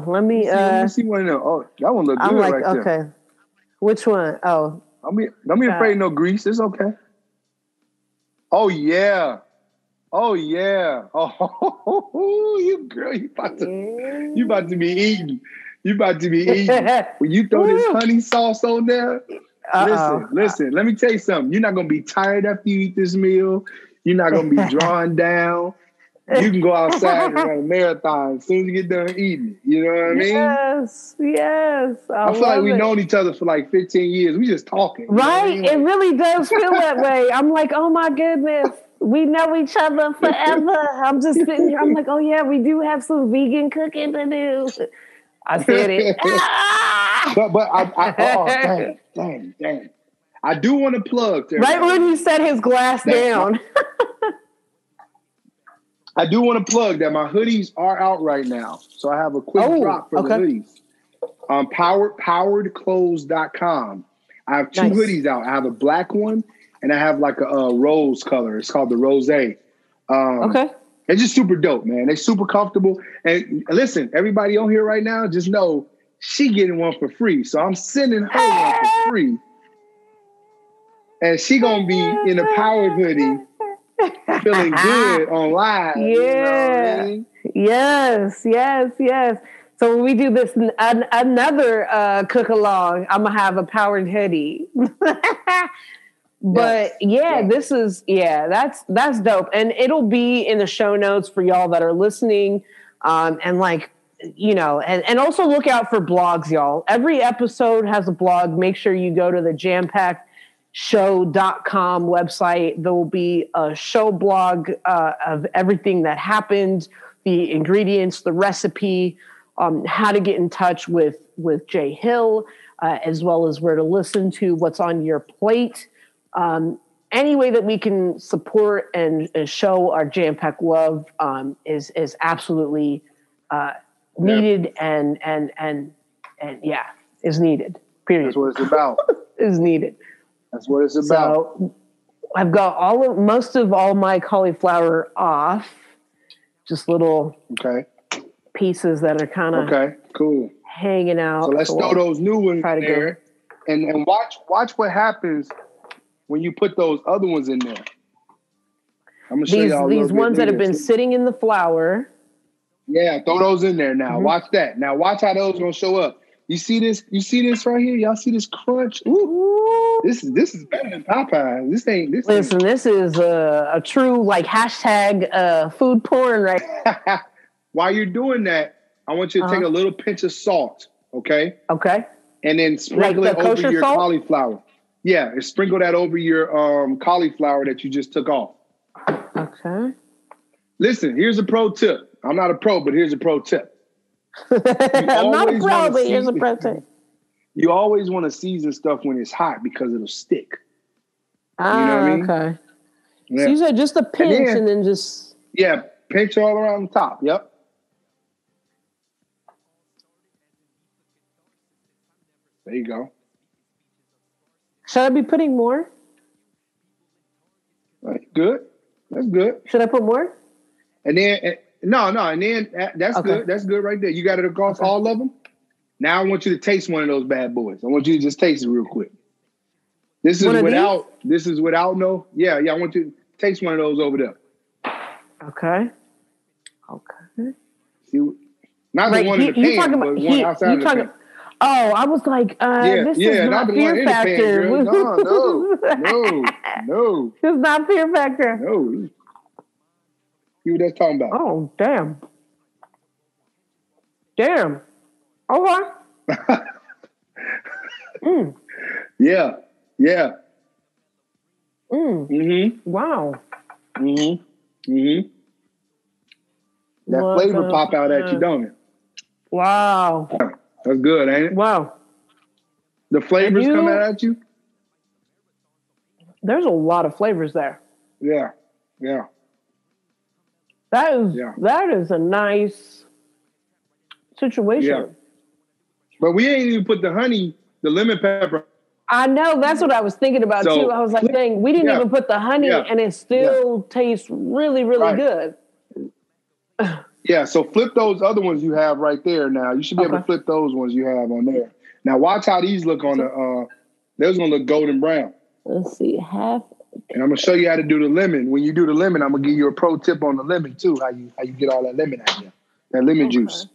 Let me see one of them. Oh, that one look good right there. Okay. Which one? Oh. Don't be afraid of no grease. It's okay. Oh yeah. Oh, you girl, you about to be eating. You about to be eating. When you throw this honey sauce on there, listen, let me tell you something. You're not gonna be tired after you eat this meal. You're not gonna be drawn down. You can go outside and run a marathon as soon as you get done eating. You know what I mean? Yes. I feel like we've known each other for like 15 years. We just talking. Right? You know what I mean? It really does feel that way. I'm like, oh my goodness. We know each other forever. I'm just sitting here. I'm like, oh yeah, we do have some vegan cooking to do. I said it. But dang. I do want to plug. Right when he set his glass down. I do want to plug that my hoodies are out right now. So I have a quick drop for the hoodies. Poweredclothes.com. I have two hoodies out. I have a black one and I have like a rose color. It's called the Rose. It's just super dope, man. They're super comfortable. And listen, everybody on here right now, just know she getting one for free. So I'm sending her one for free. And she gonna be in a powered hoodie, feeling good on live. Yeah. You know what I mean? Yes. So when we do this another cook along, I'm gonna have a powered hoodie. But this is that's dope, and it'll be in the show notes for y'all that are listening, and like and also look out for blogs, y'all. Every episode has a blog. Make sure you go to the JAMPACKEDShow.com website. There will be a show blog of everything that happened, the ingredients, the recipe, how to get in touch with J.Hill, as well as where to listen to what's on your plate. Any way that we can support and show our Jam-Pack love is absolutely needed and is needed. Period. That's what it's about. Is needed. That's what it's about. So I've got most of all my cauliflower off. Just little pieces that are kind of cool hanging out. So let's throw those new ones in there, and watch what happens when you put those other ones in there. I'm gonna show y'all these ones that have been sitting in the flour. Yeah, throw those in there now. Watch that. Now watch how those gonna show up. You see this? You see this right here? Y'all see this crunch? Ooh. This is better than Popeye. Listen, this is a true like hashtag food porn, right? While you're doing that, I want you to take a little pinch of salt, okay? Okay. And then sprinkle it over your cauliflower. Yeah, and sprinkle that over your cauliflower that you just took off. Okay. Listen, here's a pro tip. I'm not a pro, but here's a pro tip. I'm not a pro, but here's a pro tip. You always want to season stuff when it's hot because it'll stick. You know what I mean? Okay. Yeah. So you said just a pinch and then just... Yeah, pinch all around the top. Yep. There you go. Should I be putting more? Good. That's good. Should I put more? And then, and then that's good. That's good right there. You got it across all of them? Now I want you to taste one of those bad boys. I want you to just taste it real quick. This is without no. Yeah. I want you to taste one of those over there. Okay. See, not the one in the pan, but one outside of the pan. Oh, I was like, this is not Fear Factor. No. This is not Fear Factor. No. See what that's talking about. Oh, damn. Okay. Yeah. Wow. That flavor pop out at you, don't it? Wow. That's good, ain't it? Wow. The flavors come out at you? There's a lot of flavors there. Yeah. That is a nice situation. Yeah. But we ain't even put the lemon pepper. I know, that's what I was thinking about too. I was like, dang, we didn't even put the honey and it still tastes really, really good. Yeah, so flip those other ones you have right there now. You should be able to flip those ones you have on there. Now watch how these look on the, those gonna look golden brown. Let's see, half. And I'm gonna show you how to do the lemon. When you do the lemon, I'm gonna give you a pro tip on the lemon too, how you get all that lemon out of there. That lemon juice.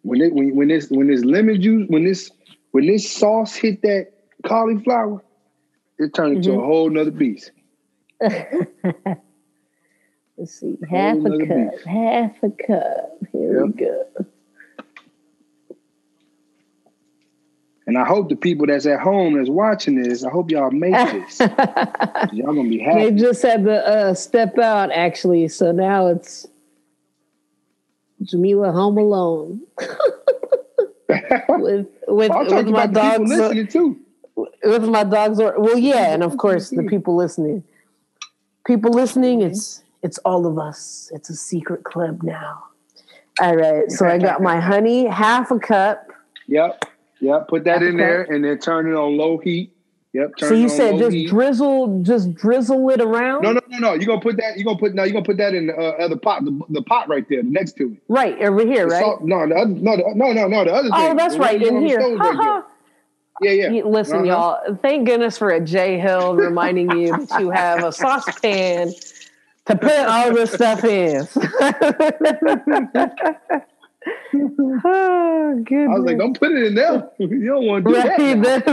When this lemon juice, when this sauce hit that cauliflower, it turned into a whole nother beast. Let's see, half a cup. Here we go. And I hope the people that's at home that's watching this, I hope y'all make this. Y'all gonna be happy. They just had to step out actually, so now it's Jamila home alone with my dogs listening too. With my dogs, and of course the people listening. It's all of us. It's a secret club now. All right, so I got my honey, half a cup. Yep. Put that in there, and then turn it on low heat. Yep. So you said just drizzle it around? No. You're gonna put that in the other pot, the pot right there, next to it. Right over here, right? The other. Oh, that's right in here. Yeah. Listen, y'all. Thank goodness for a J.Hill reminding you that you have a saucepan to put all this stuff in. Oh, goodness. I was like, don't put it in there. You don't want to do that.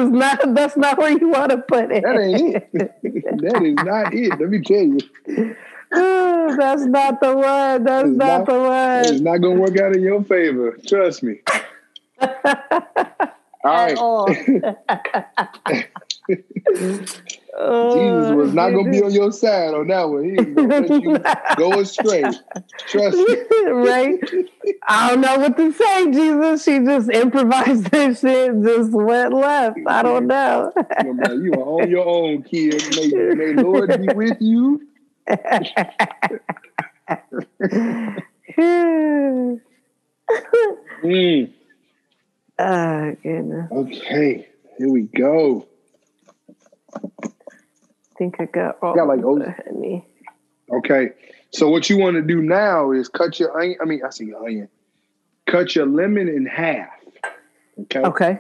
That's not where you want to put it. That ain't it. That is not it. Let me tell you. Oh, that's not the one. That's not the one. It's not going to work out in your favor. Trust me. All right. Jesus was not going to be on your side on that one. He was going to let you go astray. Trust me. Right? I don't know what to say, Jesus. She just improvised this shit, just went left. I don't know. You are on your own, kid. May Lord be with you. Oh, goodness. Okay, here we go. I think I got all the honey. Okay, so what you want to do now is cut your onion. Cut your lemon in half. Okay.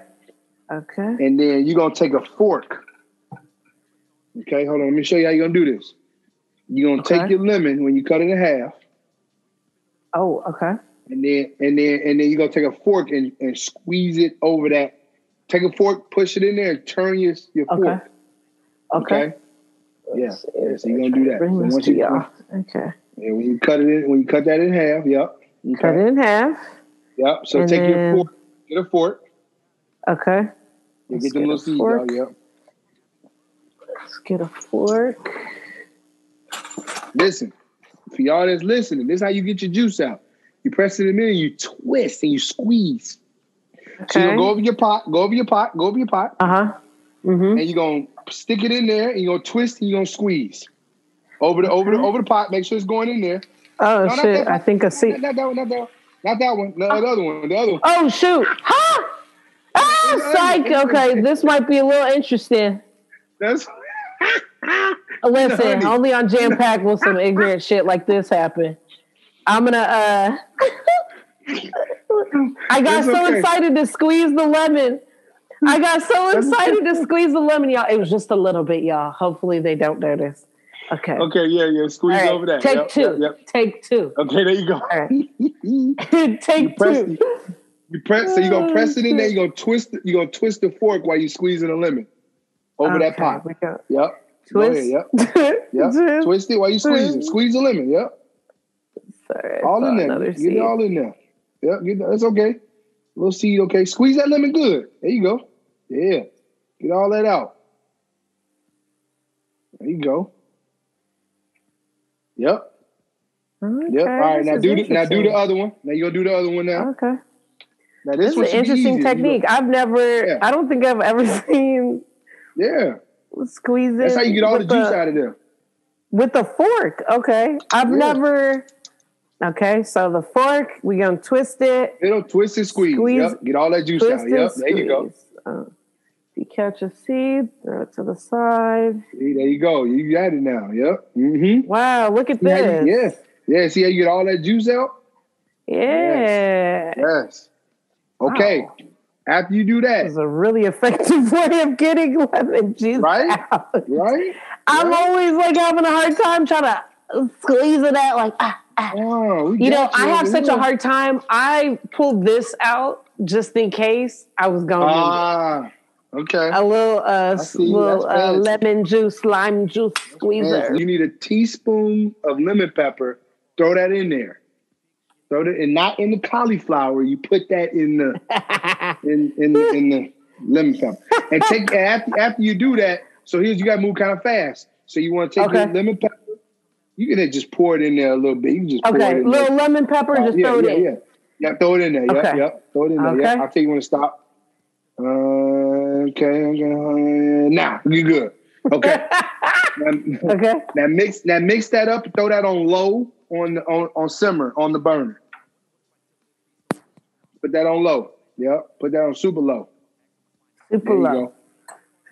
Okay. And then you're going to take a fork. Okay, hold on. Let me show you how you're going to do this. You're going to take your lemon when you cut it in half. Oh, okay. And then you're going to take a fork and squeeze it over that. Take a fork, push it in there, and turn your fork. Okay. Yeah. So you're going to do that. Bring this to y'all. Okay. And when you cut that in half, yep. Okay. Cut it in half. Yep. So and take your fork, get a fork. Okay. You get them little seeds out, yep. Let's get a fork. Listen, for y'all that's listening, this is how you get your juice out. You press it in there, you twist and you squeeze. Okay. So you're gonna go over your pot. Uh-huh. Mm-hmm. And you're gonna stick it in there and you're gonna twist and you're gonna squeeze. Over the pot, make sure it's going in there. Oh no, shit. I think I see. Not that one. The other one. Oh shoot. Ha! Ah, psych. Okay, this might be a little interesting. That's listen, only on Jam Pack will some ignorant shit like this happen. I'm gonna I got excited to squeeze the lemon. Y'all. It was just a little bit, y'all. Hopefully they don't notice. Okay. Okay, yeah. Squeeze over that. Take two. Yep. Take two. Okay, there you go. All right. Take two. You press, so you're gonna press it in there, you're gonna twist the fork while you're squeezing the lemon over that pot. Yep. Twist. Yep. Twist it while you squeeze it. Squeeze the lemon, yep. Sorry, all in there. Get it all in there. Yep, that's okay. Little seed, okay. Squeeze that lemon good. There you go. Yeah. Get all that out. There you go. Yep. Okay, yep. All right, now do the other one. Now you're gonna do the other one now. Okay. Now this is an interesting technique. I don't think I've ever seen. Yeah. Squeeze it. That's how you get all the juice out of there. With a fork. Okay. I've never. Okay, so the fork, we're gonna twist it. It'll twist and squeeze. Yep. Get all that juice out. Yep. There you go. If you catch a seed, throw it to the side. See, there you go. You got it now. Yep. Mm-hmm. Wow, look at this. Yeah. See how you get all that juice out? Yeah. Yes. Okay. Wow. After you do that, it's a really effective way of getting lemon juice out. Right? I'm always like having a hard time trying to squeeze it out, like Oh, I have such a hard time. I pulled this out just in case I was going. Okay. A little lemon juice, lime juice squeezer. You need a teaspoon of lemon pepper. Throw that in there. And not in the cauliflower. You put that in the in the lemon pepper. And take after you do that. So you got to move kind of fast. So you want to take the lemon pepper. You can just pour it in there a little bit. You can just pour it in little lemon pepper. Just throw it in. Yeah, throw it in there. Okay. Yep. Throw it in there. Okay. Yep. I'll tell you when to stop. Okay. Now you good. Okay. Now mix that up. Throw that on low on simmer on the burner. Put that on low. Yep. Put that on super low. Super low.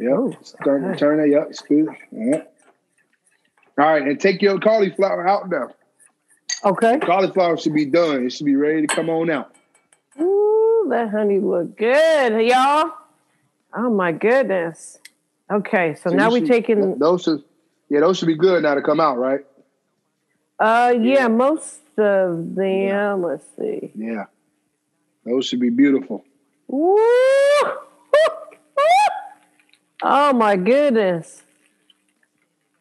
Yep. Turn that. Yep. Squeeze. Yep. All right, and take your cauliflower out now. Okay. The cauliflower should be done. It should be ready to come on out. Ooh, that honey look good, y'all. Oh my goodness. Okay, so now we're taking those should be good now to come out, right? Yeah, most of them. Let's see. Yeah, those should be beautiful. Ooh. Oh my goodness.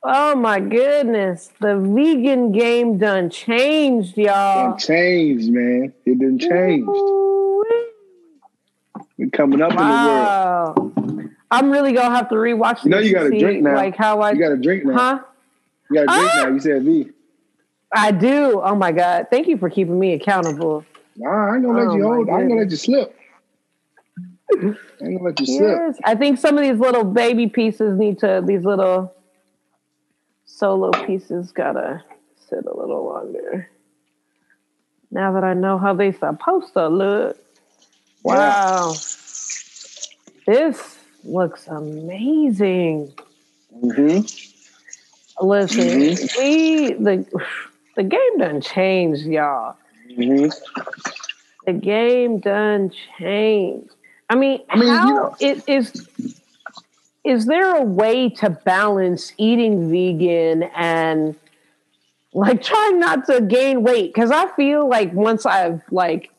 Oh my goodness. The vegan game done changed, y'all. It changed, man. It done changed. We're coming up in the world. I'm really gonna have to rewatch this. You know you gotta drink now. Like how you gotta drink now. Huh? You gotta drink now. You said V. I do. Oh my God. Thank you for keeping me accountable. Nah, I ain't gonna let you hold. I ain't gonna let you slip. Slip. I think some of these little baby pieces these little solo pieces gotta sit a little longer. Now that I know how they supposed to look. Wow. This looks amazing. Mm-hmm. Listen, the game done changed, y'all. Mm-hmm. The game done changed. I mean, how it is there a way to balance eating vegan and like trying not to gain weight? Because I feel like once I've like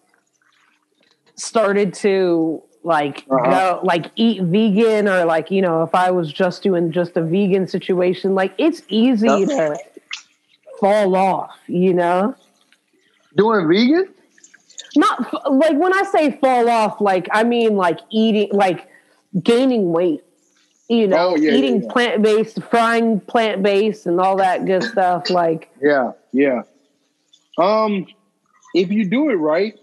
started to like go like eat vegan, or like, you know, if I was just doing just a vegan situation, like it's easy to fall off, you know? Doing vegan? Not like when I say fall off, like I mean like eating, like gaining weight, you know, eating plant-based, frying plant-based and all that good stuff. Like, yeah. If you do it right,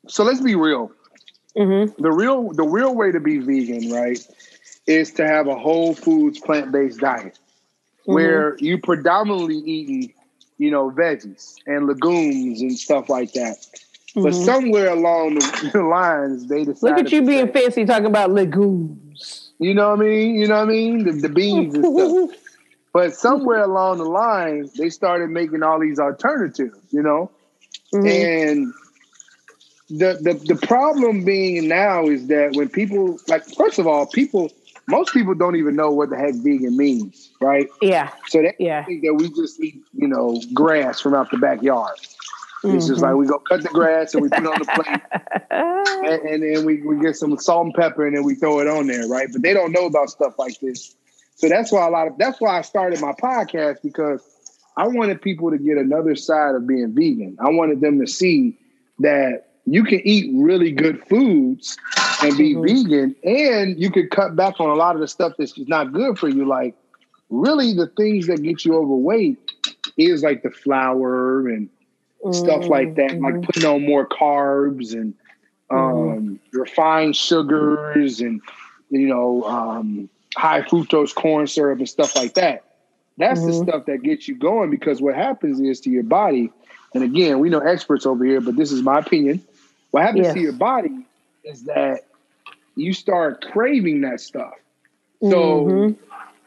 so let's be real. Mm-hmm. The real way to be vegan, right, is to have a whole foods plant-based diet where you predominantly eating, you know, veggies and legumes and stuff like that. But somewhere along the lines, they decided. Look at you being fancy talking about legumes. You know what I mean? You know what I mean? The beans and stuff. But somewhere along the line, they started making all these alternatives, you know? And the problem being now is that when people, like, first of all, most people don't even know what the heck vegan means, right? Yeah. So they think that we just eat, you know, grass from out the backyard. It's just like we go cut the grass and we put it on the plate, and then we get some salt and pepper and then we throw it on there, right? But they don't know about stuff like this. So that's why I started my podcast, because I wanted people to get another side of being vegan. I wanted them to see that you can eat really good foods and be vegan, and you could cut back on a lot of the stuff that's just not good for you. Like, really, the things that get you overweight is like the flour and stuff like that, like putting on more carbs and refined sugars and, you know, high fructose corn syrup and stuff like that. That's the stuff that gets you going, because what happens is to your body, and again, we know experts over here, but this is my opinion. What happens to your body is that you start craving that stuff. So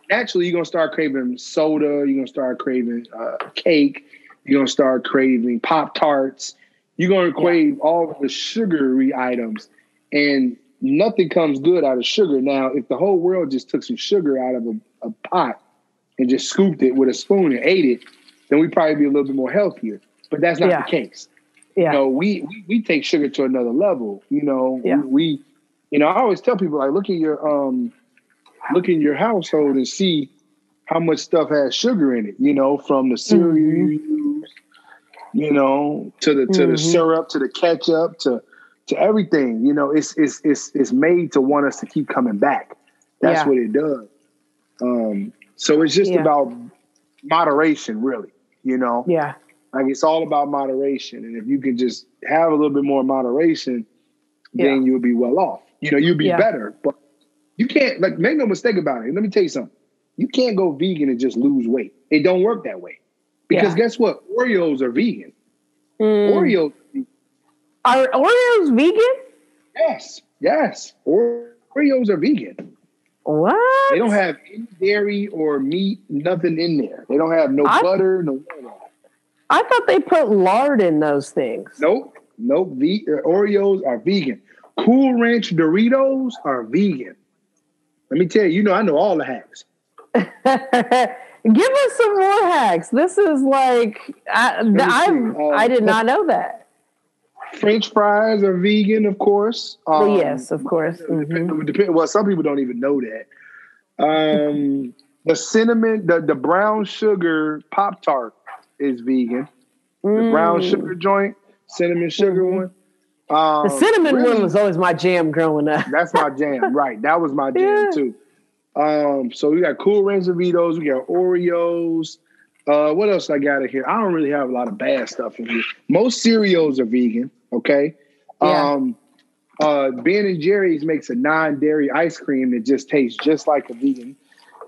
naturally, you're going to start craving soda. You're going to start craving cake. You're going to start craving Pop-Tarts. You're going to crave all of the sugary items. And nothing comes good out of sugar. Now, if the whole world just took some sugar out of a pot and just scooped it with a spoon and ate it, then we'd probably be a little bit more healthier. But that's not the case. You know, we take sugar to another level. You know, we you know, I always tell people, like, look in your household and see how much stuff has sugar in it. You know, from the cereal you use, you know, to the syrup, to the ketchup, to everything. You know, it's made to want us to keep coming back. That's what it does. So it's just about moderation, really. You know. Yeah. Like, it's all about moderation. And if you can just have a little bit more moderation, then you'll be well off. You know, you'll be better. But you can't, like, make no mistake about it. Let me tell you something. You can't go vegan and just lose weight. It don't work that way. Because guess what? Oreos are vegan. Oreos are Oreos vegan? Yes. Oreos are vegan. What? They don't have any dairy or meat, nothing in there. They don't have no butter, no oil. I thought they put lard in those things. Nope. Oreos are vegan. Cool Ranch Doritos are vegan. Let me tell you, you know, I know all the hacks. Give us some more hacks. This is like, I did not know that. French fries are vegan, of course. Well, yes, of course. Well, some people don't even know that. The cinnamon, the brown sugar Pop-Tart is vegan. The brown sugar joint, cinnamon sugar one. The cinnamon one was always my jam growing up. That's my jam, right? That was my jam too. So we got Cool Ranch Doritos, we got Oreos. What else I got in here? I don't really have a lot of bad stuff in here. Most cereals are vegan. Okay. Ben and Jerry's makes a non-dairy ice cream that just tastes just like a vegan.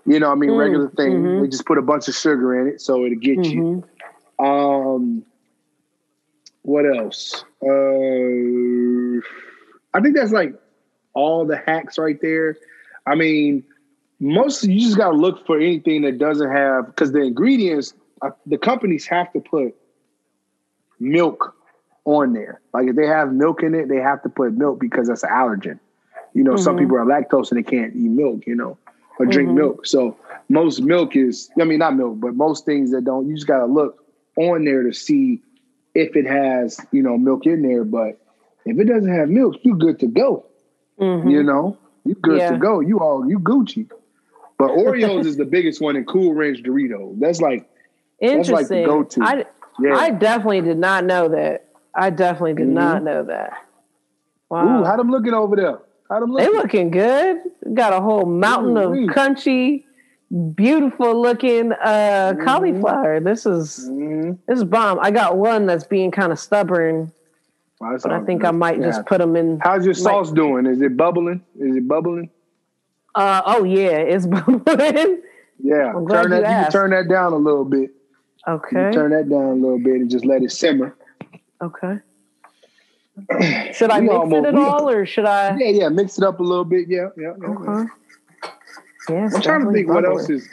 You know, I mean, regular thing. They just put a bunch of sugar in it, so it'll get you. What else? I think that's like all the hacks right there. I mean, you just got to look for anything that doesn't have, because the ingredients, the companies have to put milk on there. Like if they have milk in it, they have to put milk because that's an allergen. You know, some people are lactose and they can't eat milk, you know, or drink milk. So most milk is, I mean, not milk, but most things that don't, you just got to look on there to see if it has, you know, milk in there. But if it doesn't have milk, you good to go. You know, you good to go. You Gucci. But Oreos is the biggest one in Cool Ranch Doritos. That's like the go-to. I definitely did not know that. I definitely did not know that. Wow. Ooh, how them looking over there? They looking good. Got a whole mountain of crunchy, beautiful looking cauliflower. This is bomb. I got one that's being kind of stubborn. But I think I might just put them in. How's your sauce doing? Is it bubbling? Oh yeah, it's bubbling. Yeah, you can turn that down a little bit. Okay. Turn that down a little bit and just let it simmer. Okay. Should I mix it at all, or should I? Yeah, mix it up a little bit. Yeah. Okay. Yeah, I'm trying to think what else is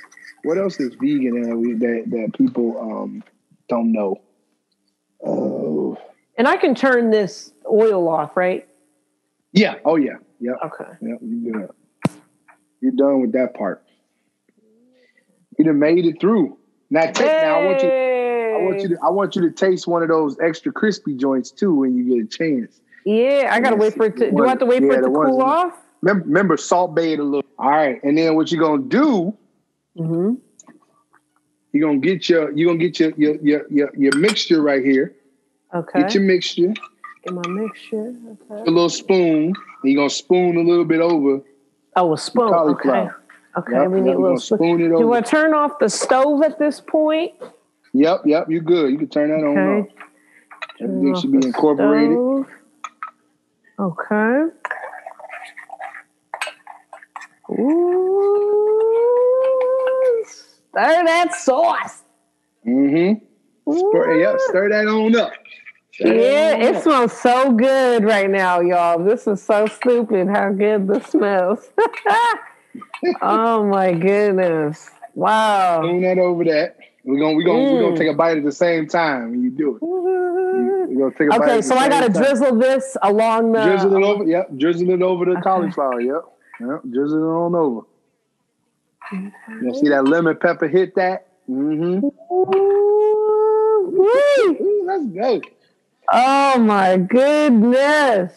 vegan that people don't know. Oh. And I can turn this oil off, right? Yeah. Oh yeah. Yeah. Okay. Yeah, you good. You're done with that part. You done made it through. Now I want you to taste one of those extra crispy joints too when you get a chance. Yeah, I gotta wait for it to. Do I have to wait for it to cool off? Remember, salt bay it a little. All right, and then what you gonna do? You're gonna get your mixture right here. Okay. Get your mixture. Get my mixture. Okay. A little spoon. And you're gonna spoon a little bit over. Oh, a spoon. Okay. Okay. Yep, we need a little spoon. It over. Do I turn off the stove at this point? Yep. You good. You can turn that on off. Everything should be incorporated. Stove. Okay. Ooh. Stir that sauce. Stir that on up. It smells so good right now, y'all. This is so stupid how good this smells. Oh my goodness. Wow. Spoon that over that. We're gonna take a bite at the same time when you do it. We're gonna take a bite. Okay, so I gotta drizzle this along the drizzle it over, drizzle it over the cauliflower, drizzle it on over. You see that lemon pepper hit that? Ooh, let's go. Oh my goodness.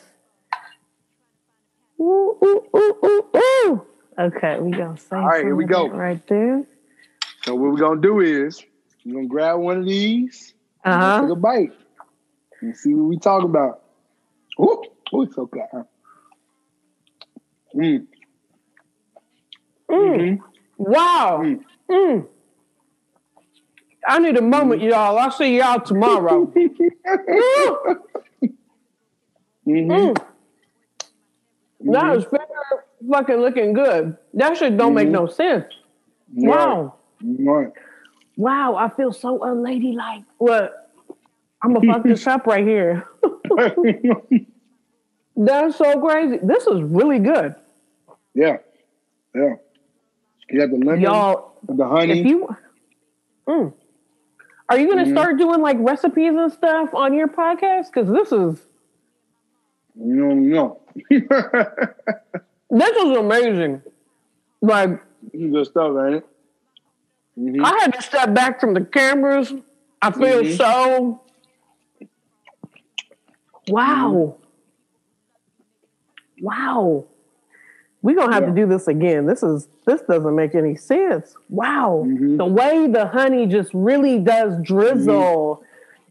Ooh. Okay, we gonna say all right, here we go. Right there. So what we're gonna do is we're gonna grab one of these, take a bite, and see what we talk about. Ooh, it's so good. Wow. I need a moment, y'all. I'll see y'all tomorrow. That is fucking looking good. That shit don't make no sense. Wow. Right. Wow, I feel so unladylike. What? I'm gonna fuck this up right here. That's so crazy. This is really good. Yeah. You got the lemon, y'all, the honey. Are you gonna start doing like recipes and stuff on your podcast? Because this is no. This is amazing. Like, good stuff, ain't it? I had to step back from the cameras. I feel so. Wow. We're gonna have to do this again. This doesn't make any sense. Wow. The way the honey just really does drizzle.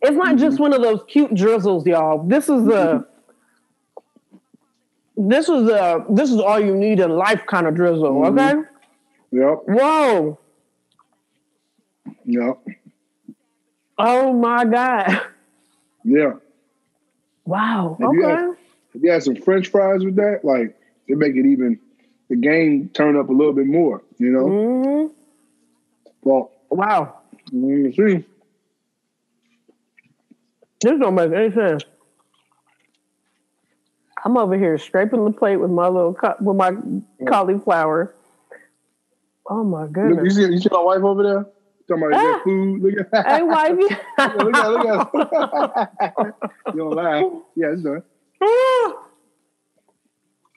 It's not just one of those cute drizzles, y'all. This is all you need in life kind of drizzle, okay? Yep. Whoa. Yep. Oh my God. Yeah. Wow. If you had some French fries with that, like, they make it even, the game turn up a little bit more, you know? Well, wow. Let me see. This don't make any sense. I'm over here scraping the plate with my little cauliflower. Oh my goodness! Look, you see my wife over there? Talking about that food. Look at hey, wifey. look at You don't laugh. Yeah, it's done.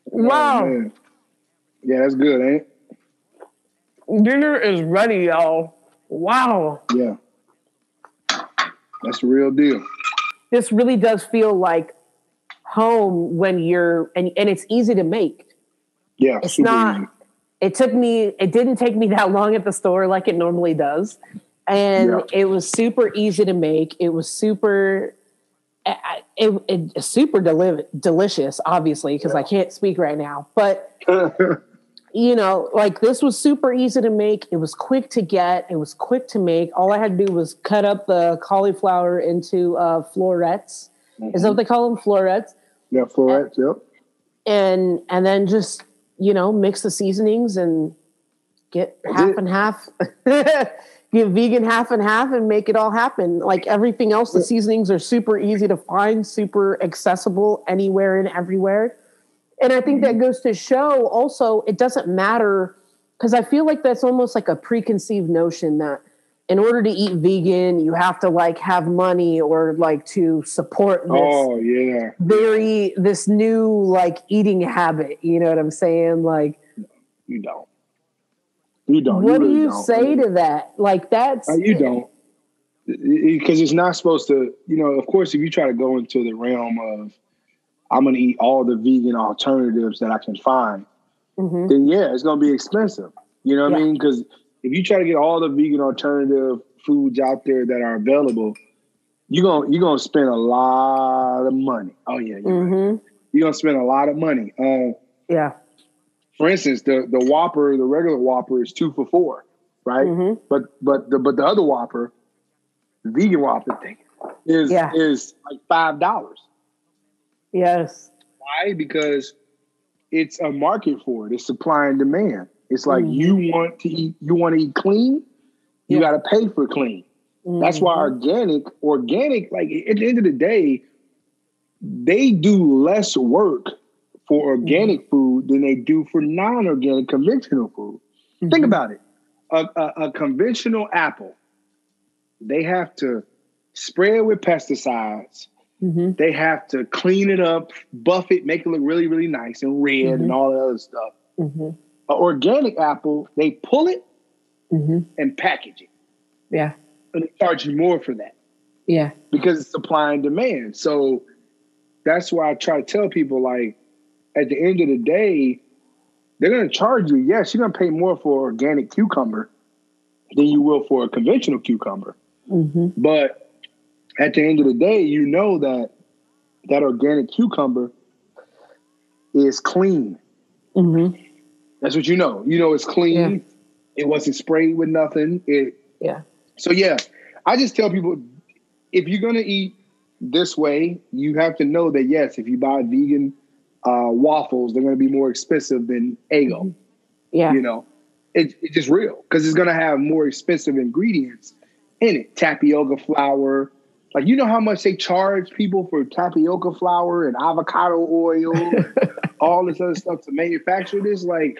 Wow. Oh, yeah, that's good, ain't it? Dinner is ready, y'all. Wow. Yeah. That's the real deal. This really does feel like home when you're, and it's easy to make. Yeah, it's not, easy. It didn't take me that long at the store like it normally does. And it was super easy to make. It was super, super delicious, obviously, because I can't speak right now. But, you know, like this was super easy to make. It was quick to get. It was quick to make. All I had to do was cut up the cauliflower into florets. Mm-hmm. Is that what they call them? Florets? Yeah, florets, yep. And then just, you know, mix the seasonings and get half and half. Give vegan half and half and make it all happen. Like everything else, the seasonings are super easy to find, super accessible anywhere and everywhere. And I think that goes to show also it doesn't matter, because I feel like that's almost like a preconceived notion that in order to eat vegan, you have to like have money or like to support this this new like eating habit. You know what I'm saying? Like you don't. You don't. What you really do you don't. say to that? Like that's you don't, because it's not supposed to. You know, of course, if you try to go into the realm of I'm going to eat all the vegan alternatives that I can find, then it's going to be expensive. You know what I mean? Because if you try to get all the vegan alternative foods out there that are available, you're gonna spend a lot of money. Oh yeah, right. You're gonna spend a lot of money. For instance, the Whopper, the regular Whopper is 2 for $4, right? But the other Whopper, the vegan Whopper thing, is like $5. Yes. Why? Because it's a market for it. It's supply and demand. It's like you want to eat clean, you got to pay for clean. That's why organic, like at the end of the day, they do less work for organic food than they do for non-organic conventional food. Think about it. A conventional apple, they have to spray it with pesticides. They have to clean it up, buff it, make it look really, really nice and red and all that other stuff. An organic apple, they pull it and package it. Yeah. And they charge you more for that. Yeah. Because it's supply and demand. So that's why I try to tell people, like, at the end of the day, they're going to charge you. Yes, you're going to pay more for organic cucumber than you will for a conventional cucumber. But at the end of the day, you know that organic cucumber is clean. That's what you know. You know it's clean. It wasn't sprayed with nothing. So I just tell people, if you're going to eat this way, you have to know that, yes, if you buy vegan waffles, they're going to be more expensive than Eggo. You know, it's just real, because it's going to have more expensive ingredients in it. Tapioca flour. Like, you know how much they charge people for tapioca flour and avocado oil and all this other stuff to manufacture this? Like,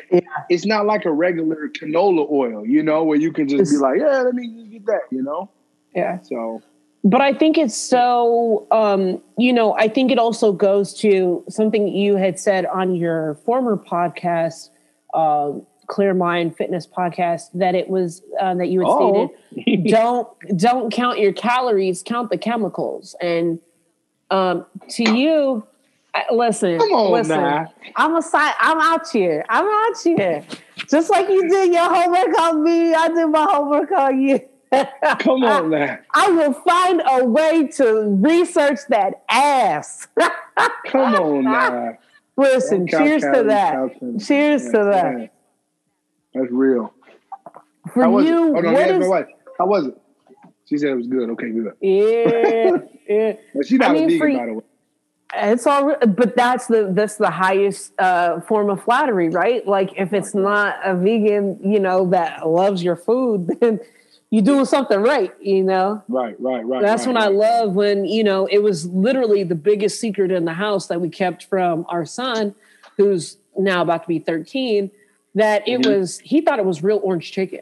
it's not like a regular canola oil, you know, where you can just be like, yeah, let me get that, you know? Yeah. So. But I think it's so, you know, I think it also goes to something you had said on your former podcast, Clear Mind Fitness podcast, that it was that you had stated, don't count your calories, count the chemicals. And to you, listen, now. I'm out here. Just like you did your homework on me, I did my homework on you. Come on now. I will find a way to research that ass. Come on now. Listen, cheers to that. Cheers to that. That's real. For you, how was it? She said it was good. Okay, good. Yeah. But she's not a vegan, by the way. It's all, but that's the highest form of flattery, right? Like, if it's not a vegan, you know, that loves your food, then you're doing something right, you know? Right. That's when I love when, you know, it was literally the biggest secret in the house that we kept from our son, who's now about to be 13, that it was, he thought it was real orange chicken.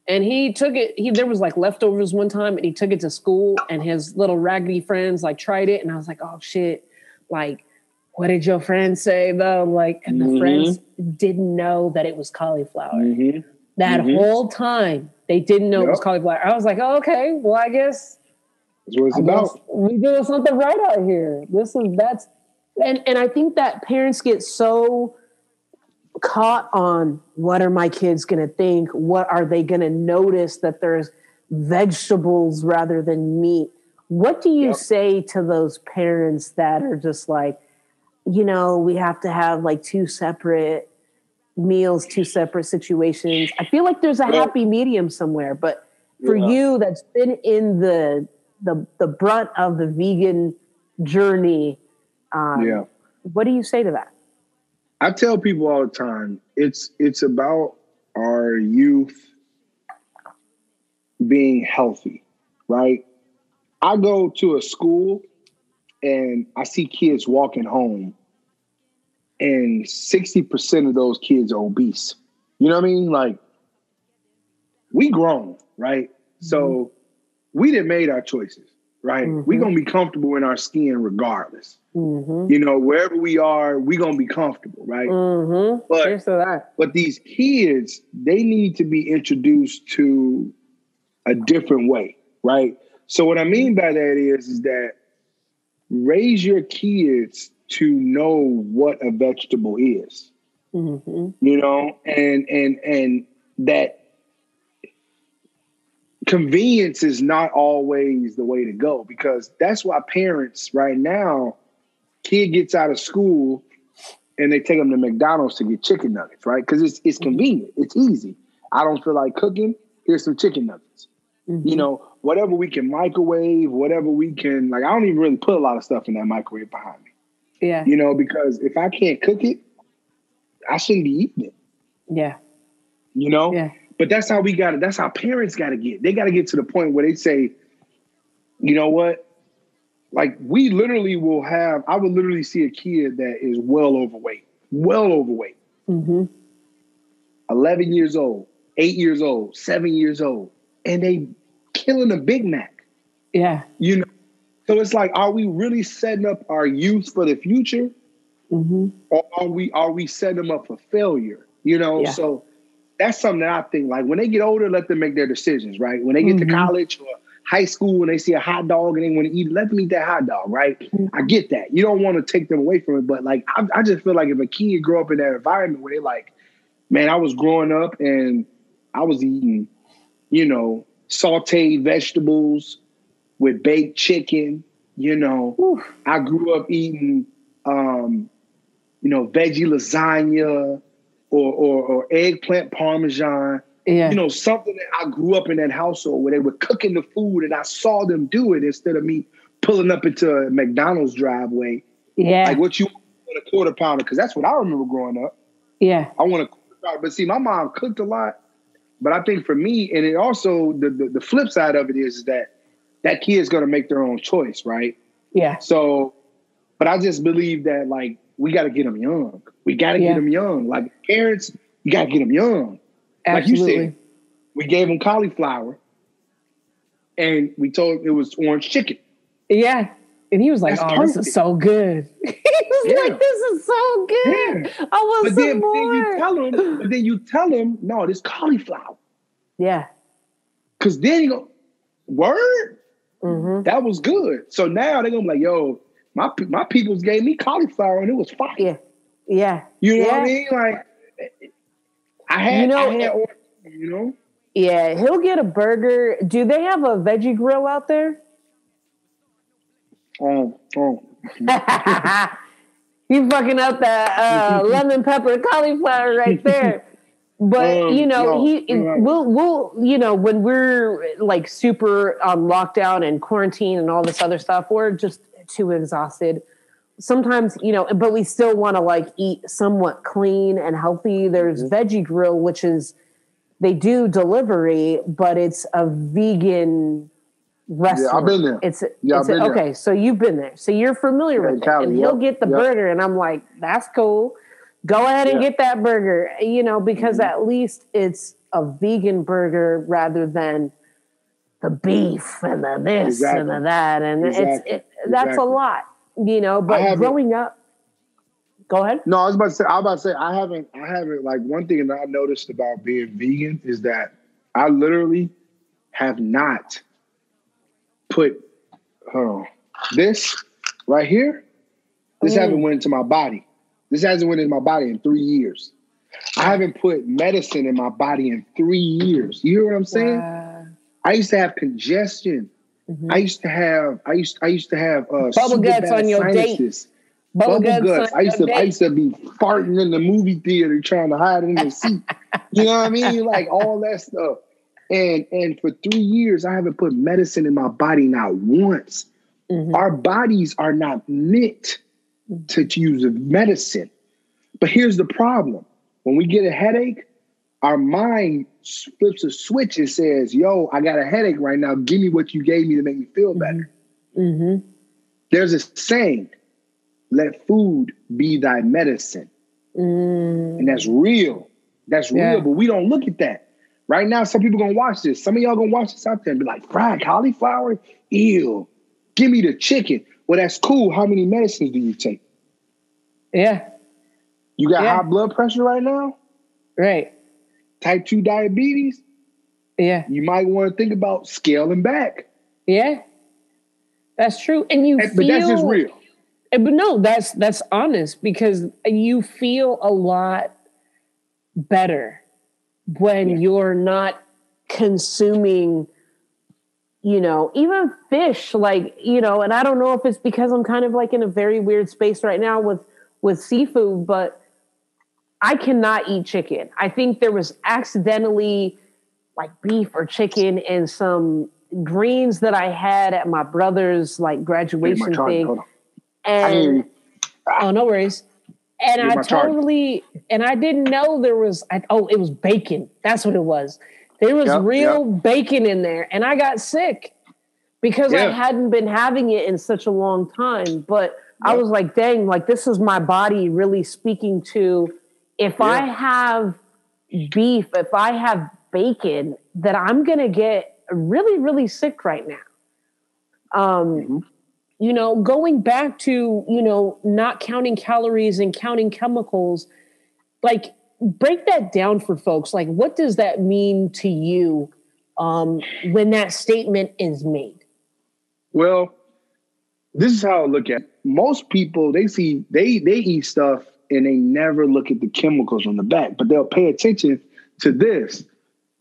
And he took it, there was like leftovers one time and he took it to school and his little raggedy friends like tried it. And I was like, oh shit. Like, what did your friends say though? Like, and the friends didn't know that it was cauliflower. That whole time they didn't know it was cauliflower. I was like, oh, okay, well, I guess that's what it's about. We doing something right out here. And I think that parents get so caught on what are my kids going to think? What are they going to notice that there's vegetables rather than meat? What do you say to those parents that are just like, you know, we have to have like 2 separate meals, 2 separate situations? I feel like there's a happy medium somewhere, but for you that's been in the brunt of the vegan journey, what do you say to that? I tell people all the time, it's about our youth being healthy, right? I go to a school and I see kids walking home and 60% of those kids are obese. You know what I mean? Like, we grown, right? So we done made our choices, right? We're going to be comfortable in our skin regardless. You know, wherever we are, we're going to be comfortable, right? But these kids, they need to be introduced to a different way, right? So what I mean by that is that raise your kids to know what a vegetable is, you know, and that convenience is not always the way to go, because that's why parents right now, kid gets out of school and they take them to McDonald's to get chicken nuggets, right? Because it's convenient. It's easy. I don't feel like cooking. Here's some chicken nuggets. You know, whatever we can microwave, whatever we can, like, I don't even really put a lot of stuff in that microwave behind me. Yeah. You know, because if I can't cook it, I shouldn't be eating it. Yeah. You know? Yeah. But that's how that's how parents got to get. They got to get to the point where they say, you know what? Like, we literally I would literally see a kid that is well overweight. 11 years old, 8 years old, 7 years old, and they killing a Big Mac. Yeah. You know? So it's like, are we really setting up our youth for the future? Or are we setting them up for failure? You know? Yeah. So that's something that I think, like, when they get older, let them make their decisions, right? When they get to college or high school and they see a hot dog and they want to eat it, let them eat that hot dog, right? I get that. You don't want to take them away from it. But, like, I just feel like if a kid grow up in that environment where they're like, man, I was growing up and I was eating, you know, sauteed vegetables with baked chicken, you know. I grew up eating, you know, veggie lasagna or eggplant parmesan. Yeah. You know, something that I grew up in that household where they were cooking the food and I saw them do it instead of me pulling up into a McDonald's driveway. Yeah. Like, what you want, a quarter pounder? Because that's what I remember growing up. Yeah. I want a quarter pounder. But see, my mom cooked a lot. But I think for me, and it also, the flip side of it is that kid's going to make their own choice, right? Yeah. So, but I just believe that, like, we got to get them young. We got to get them young. Like, parents, you got to get them young. Absolutely. Like you said, we gave him cauliflower and we told him it was orange chicken. Yeah. And he was like, that's perfect. This is so good. He was like, this is so good. Yeah. I want some more. But then you tell him, no, this cauliflower. Yeah. Because then he go, word? That was good. So now they're going to be like, yo, my peoples gave me cauliflower and it was fire. Yeah. Yeah. You know what I mean? Like, I had, you know? Yeah, he'll get a burger. Do they have a veggie grill out there? Oh. You fucking up that lemon pepper cauliflower right there. But you know, we'll you know, when we're like super on lockdown and quarantine and all this other stuff, we're just too exhausted. Sometimes, you know, but we still want to like eat somewhat clean and healthy. There's Veggie Grill, which is, they do delivery, but it's a vegan restaurant. Yeah, I've been there. Okay, so you've been there. So you're familiar with it. And he'll get the burger and I'm like, that's cool. Go ahead and get that burger, you know, because at least it's a vegan burger rather than the beef and the this and the that. And that's a lot, you know, but growing up, go ahead. No, I was about to say, I haven't, like, one thing that I noticed about being vegan is that I literally have not put, this right here, this haven't went into my body. This hasn't went into my body in 3 years. I haven't put medicine in my body in 3 years. You hear what I'm saying? Wow. I used to have congestion. Mm-hmm. I used to have bubble guts on your sinuses. Date. Bubble guts. I used to be farting in the movie theater trying to hide in the seat. You know what I mean? Like all that stuff. And for 3 years, I haven't put medicine in my body not once. Mm-hmm. Our bodies are not meant to use medicine. But here's the problem. When we get a headache, our mind flips a switch and says, yo, I got a headache right now. Give me what you gave me to make me feel better. Mm-hmm. There's a saying, let food be thy medicine. Mm. And that's real. That's real, but we don't look at that. Right now, some people going to watch this. Some of y'all going to watch this out there and be like, fried cauliflower? Ew. Give me the chicken. Well, that's cool. How many medicines do you take? Yeah. You got high blood pressure right now? Right. Type 2 diabetes? Yeah. You might want to think about scaling back. Yeah. That's true. And but that's just real. But no, that's honest, because you feel a lot better when you're not consuming, you know, even fish, like, you know, and I don't know if it's because I'm kind of like in a very weird space right now with seafood, but I cannot eat chicken. I think there was accidentally like beef or chicken and some greens that I had at my brother's like graduation thing. And oh, no worries. And I didn't know there was, it was bacon. That's what it was. There was real bacon in there. And I got sick because I hadn't been having it in such a long time. But I was like, dang, like this is my body really speaking to, if I have beef, if I have bacon, that I'm going to get really, really sick right now. You know, going back to, you know, not counting calories and counting chemicals, like break that down for folks. Like, what does that mean to you when that statement is made? Well, this is how I look at it. Most people, they eat stuff and they never look at the chemicals on the back, but they'll pay attention to this.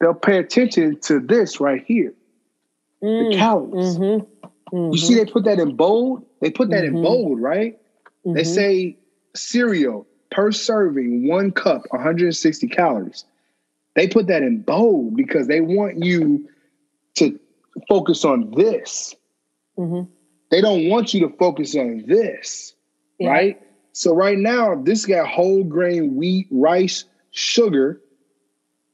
They'll pay attention to this right here, the calories. You see, they put that in bold. They put that in bold, right? They say cereal per serving, 1 cup, 160 calories. They put that in bold because they want you to focus on this. They don't want you to focus on this, right? So right now, this got whole grain wheat, rice, sugar.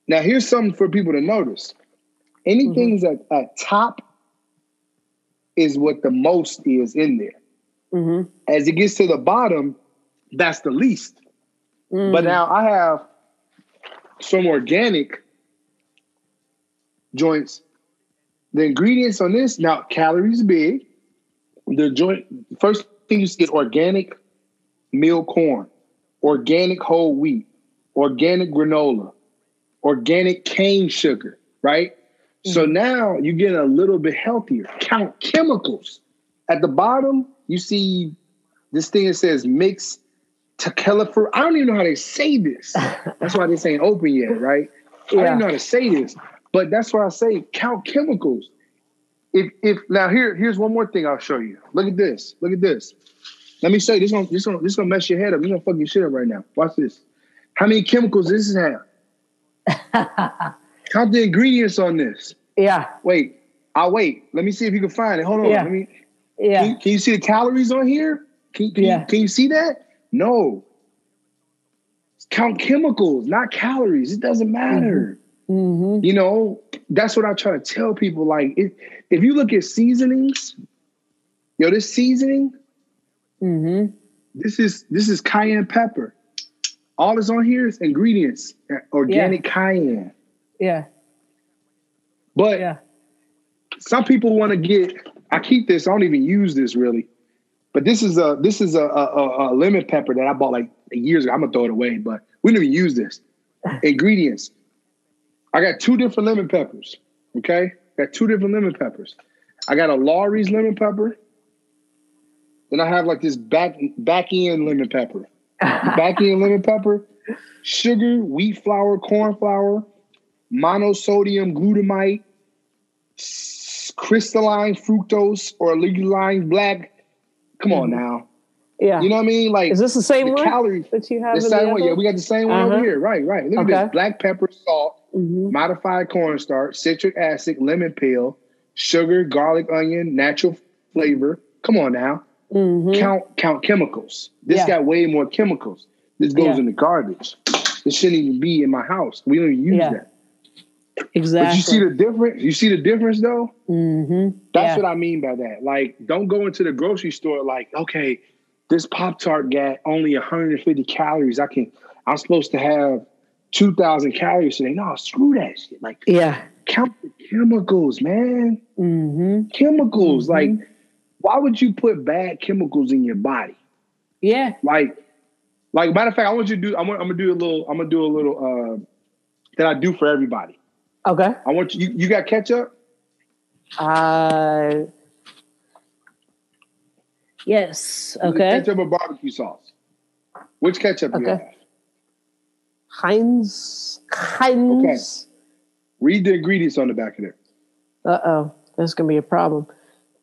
Now, here's something for people to notice. Anything's at top is what the most is in there. As it gets to the bottom, that's the least. But now I have some organic joints. The ingredients on this, now calories big. First thing you see is organic meal corn, organic whole wheat, organic granola, organic cane sugar, right? So now you get a little bit healthier. Count chemicals. At the bottom, you see this thing that says mixed Cauliflower. I don't even know how they say this. That's why this ain't open yet, right? I don't even know how to say this. But that's why I say count chemicals. If now here's one more thing I'll show you. Look at this. Look at this. Let me show you. This gonna mess your head up. This gonna fuck your shit up right now. Watch this. How many chemicals does this have? Count the ingredients on this. Yeah. Wait. I'll wait. Let me see if you can find it. Hold on. Yeah. Can you see the calories on here? Can you see that? No. Count chemicals, not calories. It doesn't matter. You know, that's what I try to tell people. Like, if you look at seasonings, this seasoning, this is cayenne pepper. All that's on here is ingredients, organic cayenne. Yeah. But some people want to get. I keep this. I don't even use this really. But this is a lemon pepper that I bought like years ago. I'm gonna throw it away, but we don't even use this. Ingredients. I got 2 different lemon peppers. Okay, got 2 different lemon peppers. I got a Lawry's lemon pepper. Then I have like this back end lemon pepper. Back end lemon pepper, sugar, wheat flour, corn flour, monosodium glutamate, crystalline fructose, or legalized black. Come on now. Yeah. You know what I mean? Like, is this the same one calories that you have? The same one. Yeah, we got the same one over here. Right. Look at this. Black pepper, salt, modified cornstarch, citric acid, lemon peel, sugar, garlic, onion, natural flavor. Come on now. Count chemicals. This got way more chemicals. This goes in the garbage. This shouldn't even be in my house. We don't even use that. Exactly. But you see the difference? You see the difference though? That's what I mean by that. Like, don't go into the grocery store like, okay, this Pop-Tart got only 150 calories. I'm supposed to have 2,000 calories today. No, screw that shit. Like, count the chemicals, man. Chemicals. Like, why would you put bad chemicals in your body? Yeah. Like matter of fact, I want you to do. I'm gonna do a little that I do for everybody. Okay. I want you. You got ketchup? Yes. Okay. Ketchup or barbecue sauce? Which ketchup do you have? Heinz. Okay. Read the ingredients on the back of there. That's gonna be a problem.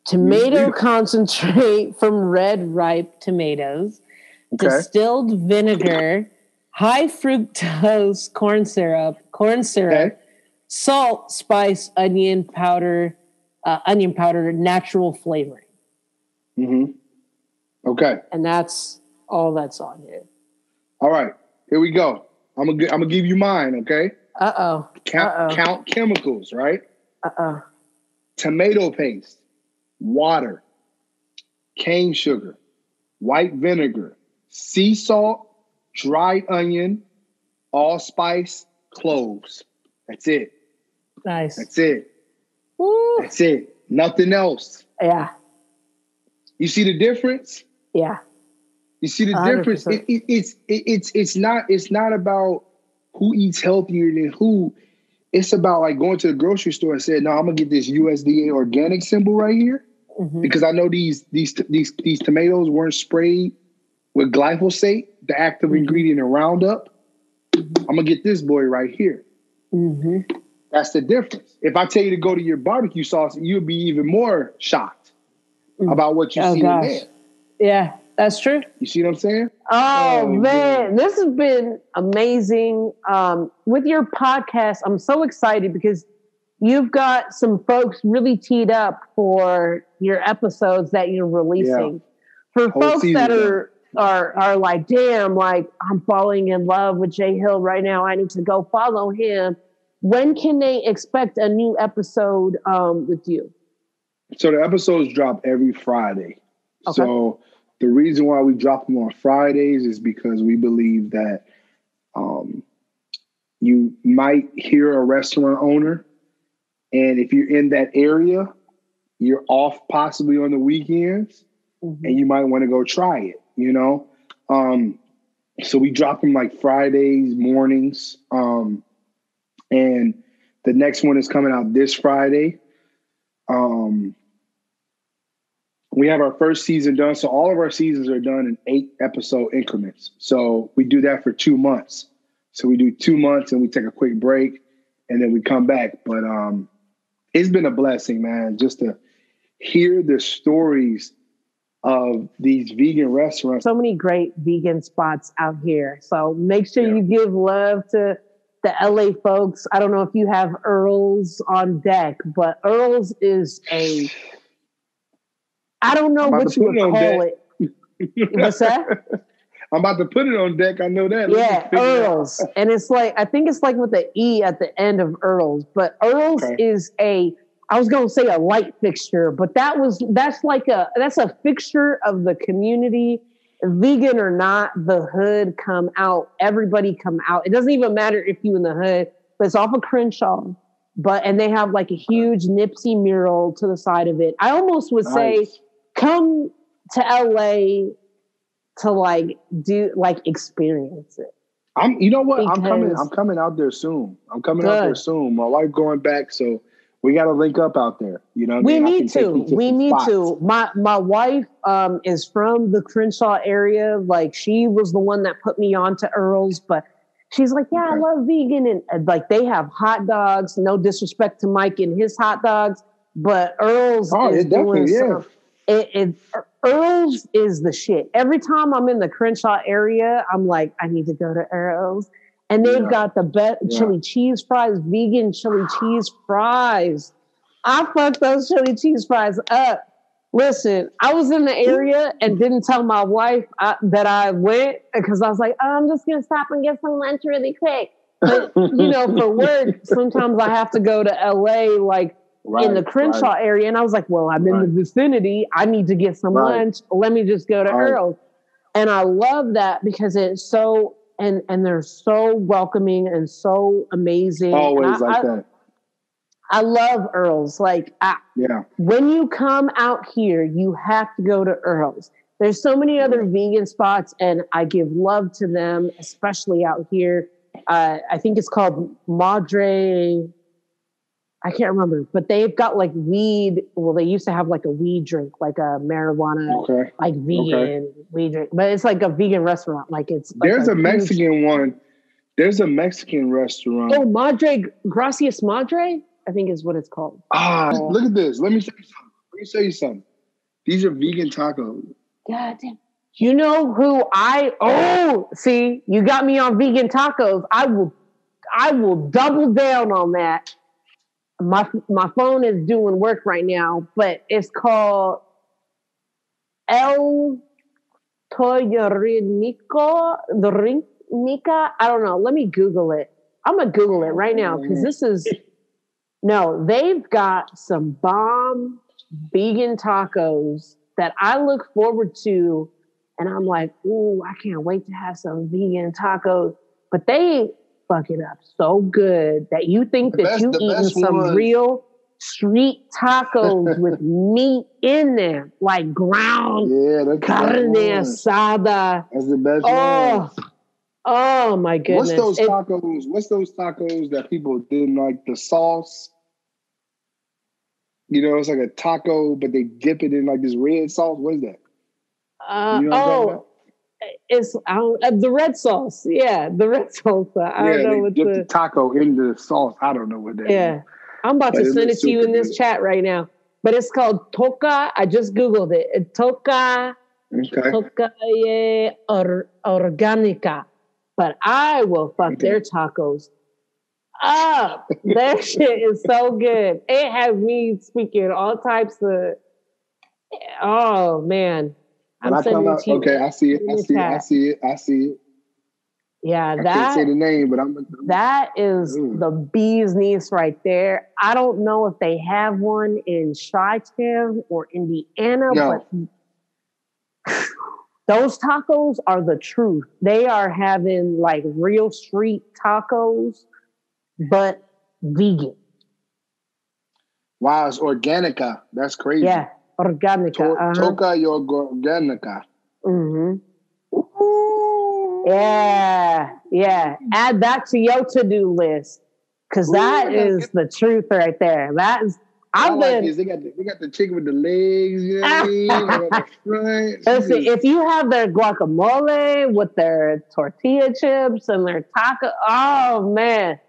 Tomato concentrate from red ripe tomatoes, distilled vinegar, high fructose corn syrup, salt, spice, onion powder, natural flavoring. Okay. And that's all that's on here. All right, here we go. I'm gonna give you mine. Okay. Count chemicals. Right. Tomato paste. Water, cane sugar, white vinegar, sea salt, dried onion, allspice, cloves. That's it. Nice. That's it. Woo. That's it. Nothing else. Yeah. You see the difference? Yeah. You see the 100%. Difference? It's not about who eats healthier than who. It's about like going to the grocery store and saying, no, I'm gonna get this USDA organic symbol right here. Because I know these tomatoes weren't sprayed with glyphosate, the active ingredient in Roundup. I'm gonna get this boy right here. That's the difference. If I tell you to go to your barbecue sauce, you'll be even more shocked about what you see in there. Yeah, that's true. You see what I'm saying? Oh man, this has been amazing. With your podcast, I'm so excited because you've got some folks really teed up for your episodes that you're releasing. For folks that are like, damn, like I'm falling in love with J.Hill right now. I need to go follow him. When can they expect a new episode with you? So the episodes drop every Friday. Okay. So the reason why we drop them on Fridays is because we believe that you might hear a restaurant owner, and if you're in that area, you're off possibly on the weekends, and you might want to go try it, you know? So we drop them like Fridays mornings. And the next one is coming out this Friday. We have our first season done. So all of our seasons are done in 8-episode increments. So we do that for 2 months. So we do 2 months and we take a quick break and then we come back. But it's been a blessing, man, just to hear the stories of these vegan restaurants. So many great vegan spots out here. So make sure you give love to the LA folks. I don't know if you have Earl's on deck, but Earl's is I don't know what you would call it. What's that? I'm about to put it on deck. I know that. Yeah, Earl's. And it's like, I think it's like with the E at the end of Earl's, but Earl's is I was going to say a light fixture, but that's a fixture of the community. Vegan or not, the hood come out. Everybody come out. It doesn't even matter if you in the hood. but it's off of Crenshaw. And they have like a huge Nipsey mural to the side of it. I almost would say, come to LA to like experience it. You know what? I'm coming out there soon. I'm coming out there soon. My wife going back, so we got to link up out there. You know what I mean? We need to. My wife is from the Crenshaw area. Like, she was the one that put me on to Earl's, but she's like, yeah, I love vegan. And like, they have hot dogs. No disrespect to Mike and his hot dogs, but Earl's is doing Earl's is the shit. Every time I'm in the Crenshaw area, I'm like, I need to go to Earl's. And they've got the best chili cheese fries, vegan chili cheese fries. I fucked those chili cheese fries up. Listen, I was in the area and didn't tell my wife that I went because I was like, I'm just going to stop and get some lunch really quick. But, for work, sometimes I have to go to LA, like, in the Crenshaw area. And I was like, well, I'm in the vicinity. I need to get some lunch. Let me just go to Earl's. And I love that because it's so, and they're so welcoming and so amazing. Always that. I love Earl's. Like, when you come out here, you have to go to Earl's. There's so many other vegan spots, and I give love to them, especially out here. I think it's called Madre. I can't remember, but they've got like weed. Well, they used to have like a weed drink, like a marijuana, like vegan weed drink, but it's like a vegan restaurant. Like it's. Like There's a Mexican one. There's a Mexican restaurant. Oh, Madre, Gracias Madre, I think is what it's called. Look at this. Let me show you something. These are vegan tacos. God damn. You know who see, you got me on vegan tacos. I will double down on that. My phone is doing work right now, but it's called El Toyorinico, the Nika. I don't know. Let me Google it. I'm going to Google it right now because they've got some bomb vegan tacos that I look forward to. And I'm like, ooh, I can't wait to have some vegan tacos. But they fuck it up so good that you think that you eating some real street tacos with meat in them, like ground carne asada. That's the best one. Oh my goodness. What's those tacos that people didn't like the sauce? It's like a taco, but they dip it in like this red sauce. What is that? It's the red sauce. Yeah, the red sauce. I don't know what the taco into the sauce. I don't know what that is. Yeah, I'm about to send it to you in this chat right now. But it's called Toca. I just Googled it. Toca. Toca Organica. But I will fuck their tacos up. Their shit is so good. It has me speaking all types of. Oh man. I see it. Yeah, I can't say the name, but that is the bee's knees right there. I don't know if they have one in Chi-Town or Indiana, but those tacos are the truth. They are having like real street tacos, but vegan. Wow, it's Organica. That's crazy. Yeah. Organica. Toca your Organica. Mm-hmm. Yeah. Add that to your to-do list because that is the truth right there. That is. They got the chicken with the legs. You know what I mean? Listen, if you have their guacamole with their tortilla chips and their taco, oh man.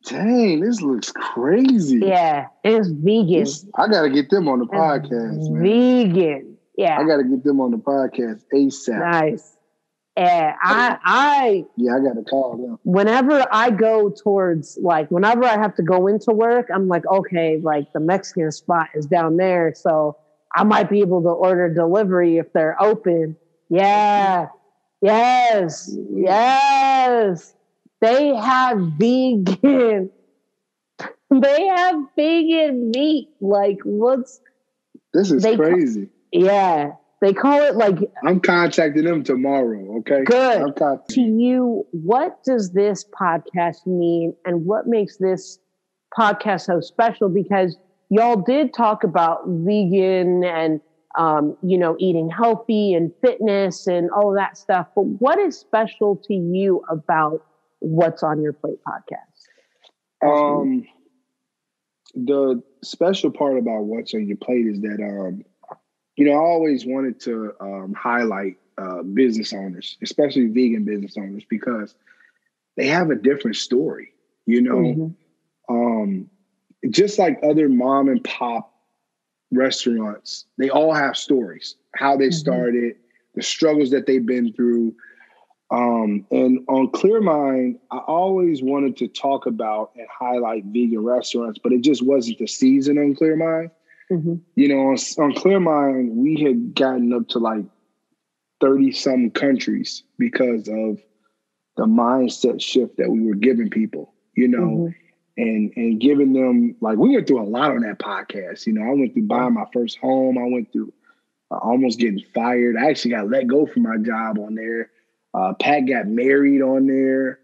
Dang, this looks crazy. Yeah, it's vegan. I got to get them on the podcast, man. Vegan. Yeah. I got to get them on the podcast ASAP. Nice. Yeah, I got to call them. Whenever I go towards, like, whenever I have to go into work, I'm like, okay, like, the Mexican spot is down there, so I might be able to order delivery if they're open. Yeah. Yes. They have vegan. They have vegan meat. Like, this is crazy. Yeah. They call it like... I'm contacting them tomorrow, okay? Good. To you, what does this podcast mean, and what makes this podcast so special? Because y'all did talk about vegan and, eating healthy and fitness and all of that stuff. But what is special to you about What's on Your Plate podcast? The special part about What's on Your Plate is that, I always wanted to highlight business owners, especially vegan business owners, because they have a different story, just like other mom and pop restaurants, they all have stories, how they started, the struggles that they've been through. And on Clear Mind, I always wanted to talk about and highlight vegan restaurants, but it just wasn't the season on Clear Mind. On Clear Mind, we had gotten up to like 30-some countries because of the mindset shift that we were giving people, and giving them, like, we went through a lot on that podcast. I went through buying my first home. I went through almost getting fired. I actually got let go from my job on there. Pat got married on there.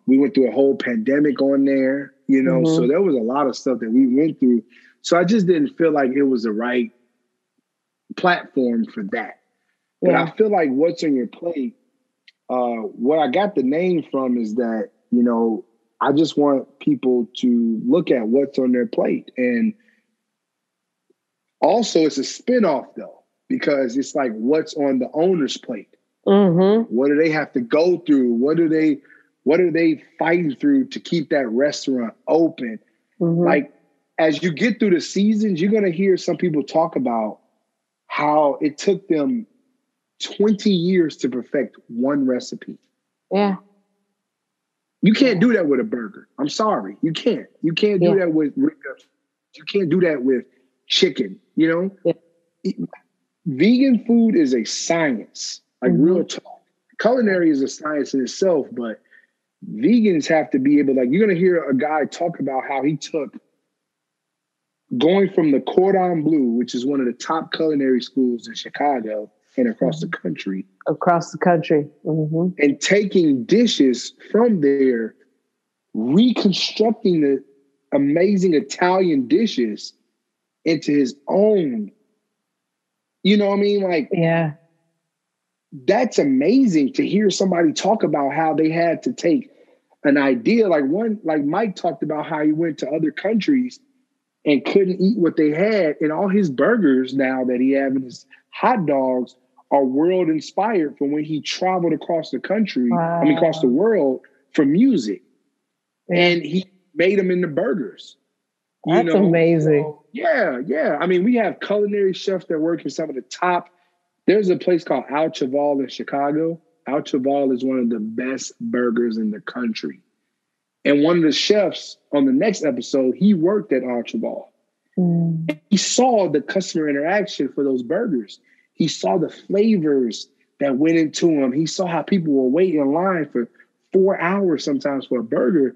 We went through a whole pandemic on there, so there was a lot of stuff that we went through. So I just didn't feel like it was the right platform for that. But I feel like What's on Your Plate, what I got the name from is that, I just want people to look at what's on their plate. And also it's a spinoff though, because it's like what's on the owner's plate. What do they have to go through? What are they fighting through to keep that restaurant open? Like, as you get through the seasons, you're going to hear some people talk about how it took them 20 years to perfect one recipe. Yeah. You can't do that with a burger. I'm sorry. You can't. You can't do that with ribs. You can't do that with chicken, Vegan food is a science, like real talk. Culinary is a science in itself, but vegans have to be able, like, you're going to hear a guy talk about how he took going from the Cordon Bleu, which is one of the top culinary schools in Chicago and across the country. And taking dishes from there, reconstructing the amazing Italian dishes into his own. You know what I mean? Like, that's amazing to hear somebody talk about how they had to take an idea. Like Mike talked about how he went to other countries and couldn't eat what they had. And all his burgers now that he has and his hot dogs are world inspired from when he traveled across the country, across the world for music. And he made them into burgers. That's amazing. So, yeah. I mean, we have culinary chefs that work in some of the top. There's a place called Al Cheval in Chicago. Al Cheval is one of the best burgers in the country. And one of the chefs on the next episode, he worked at Al Cheval. He saw the customer interaction for those burgers. He saw the flavors that went into them. He saw how people were waiting in line for 4 hours sometimes for a burger.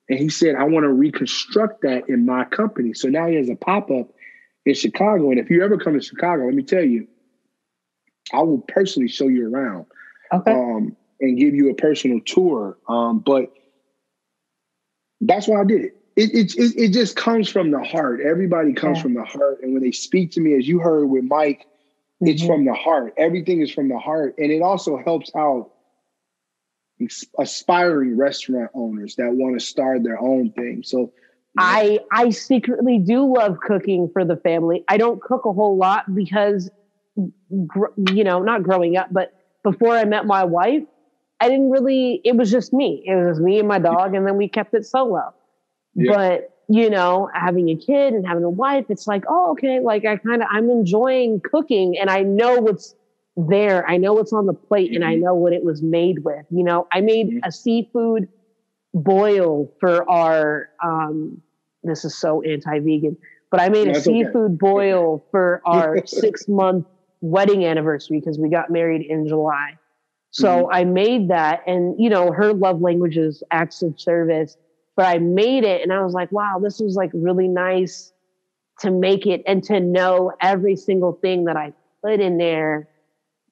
And he said, I want to reconstruct that in my company. So now he has a pop-up in Chicago. And if you ever come to Chicago, let me tell you, I will personally show you around and give you a personal tour. But that's why I did it. It just comes from the heart. Everybody comes from the heart. And when they speak to me, as you heard with Mike, it's from the heart. Everything is from the heart. And it also helps out aspiring restaurant owners that want to start their own thing. So I secretly do love cooking for the family. I don't cook a whole lot because, not growing up, but before I met my wife, it was just me. It was me and my dog, and then we kept it solo. Yeah. But, having a kid and having a wife, it's like, oh, okay. Like I'm enjoying cooking, and I know what's there. I know what's on the plate, and I know what it was made with. I made a seafood boil for our, this is so anti-vegan, but I made a seafood boil for our 6-month wedding anniversary because we got married in July. So I made that, and her love language is acts of service, but I made it and I was like, wow, this was like really nice to make it and to know every single thing that I put in there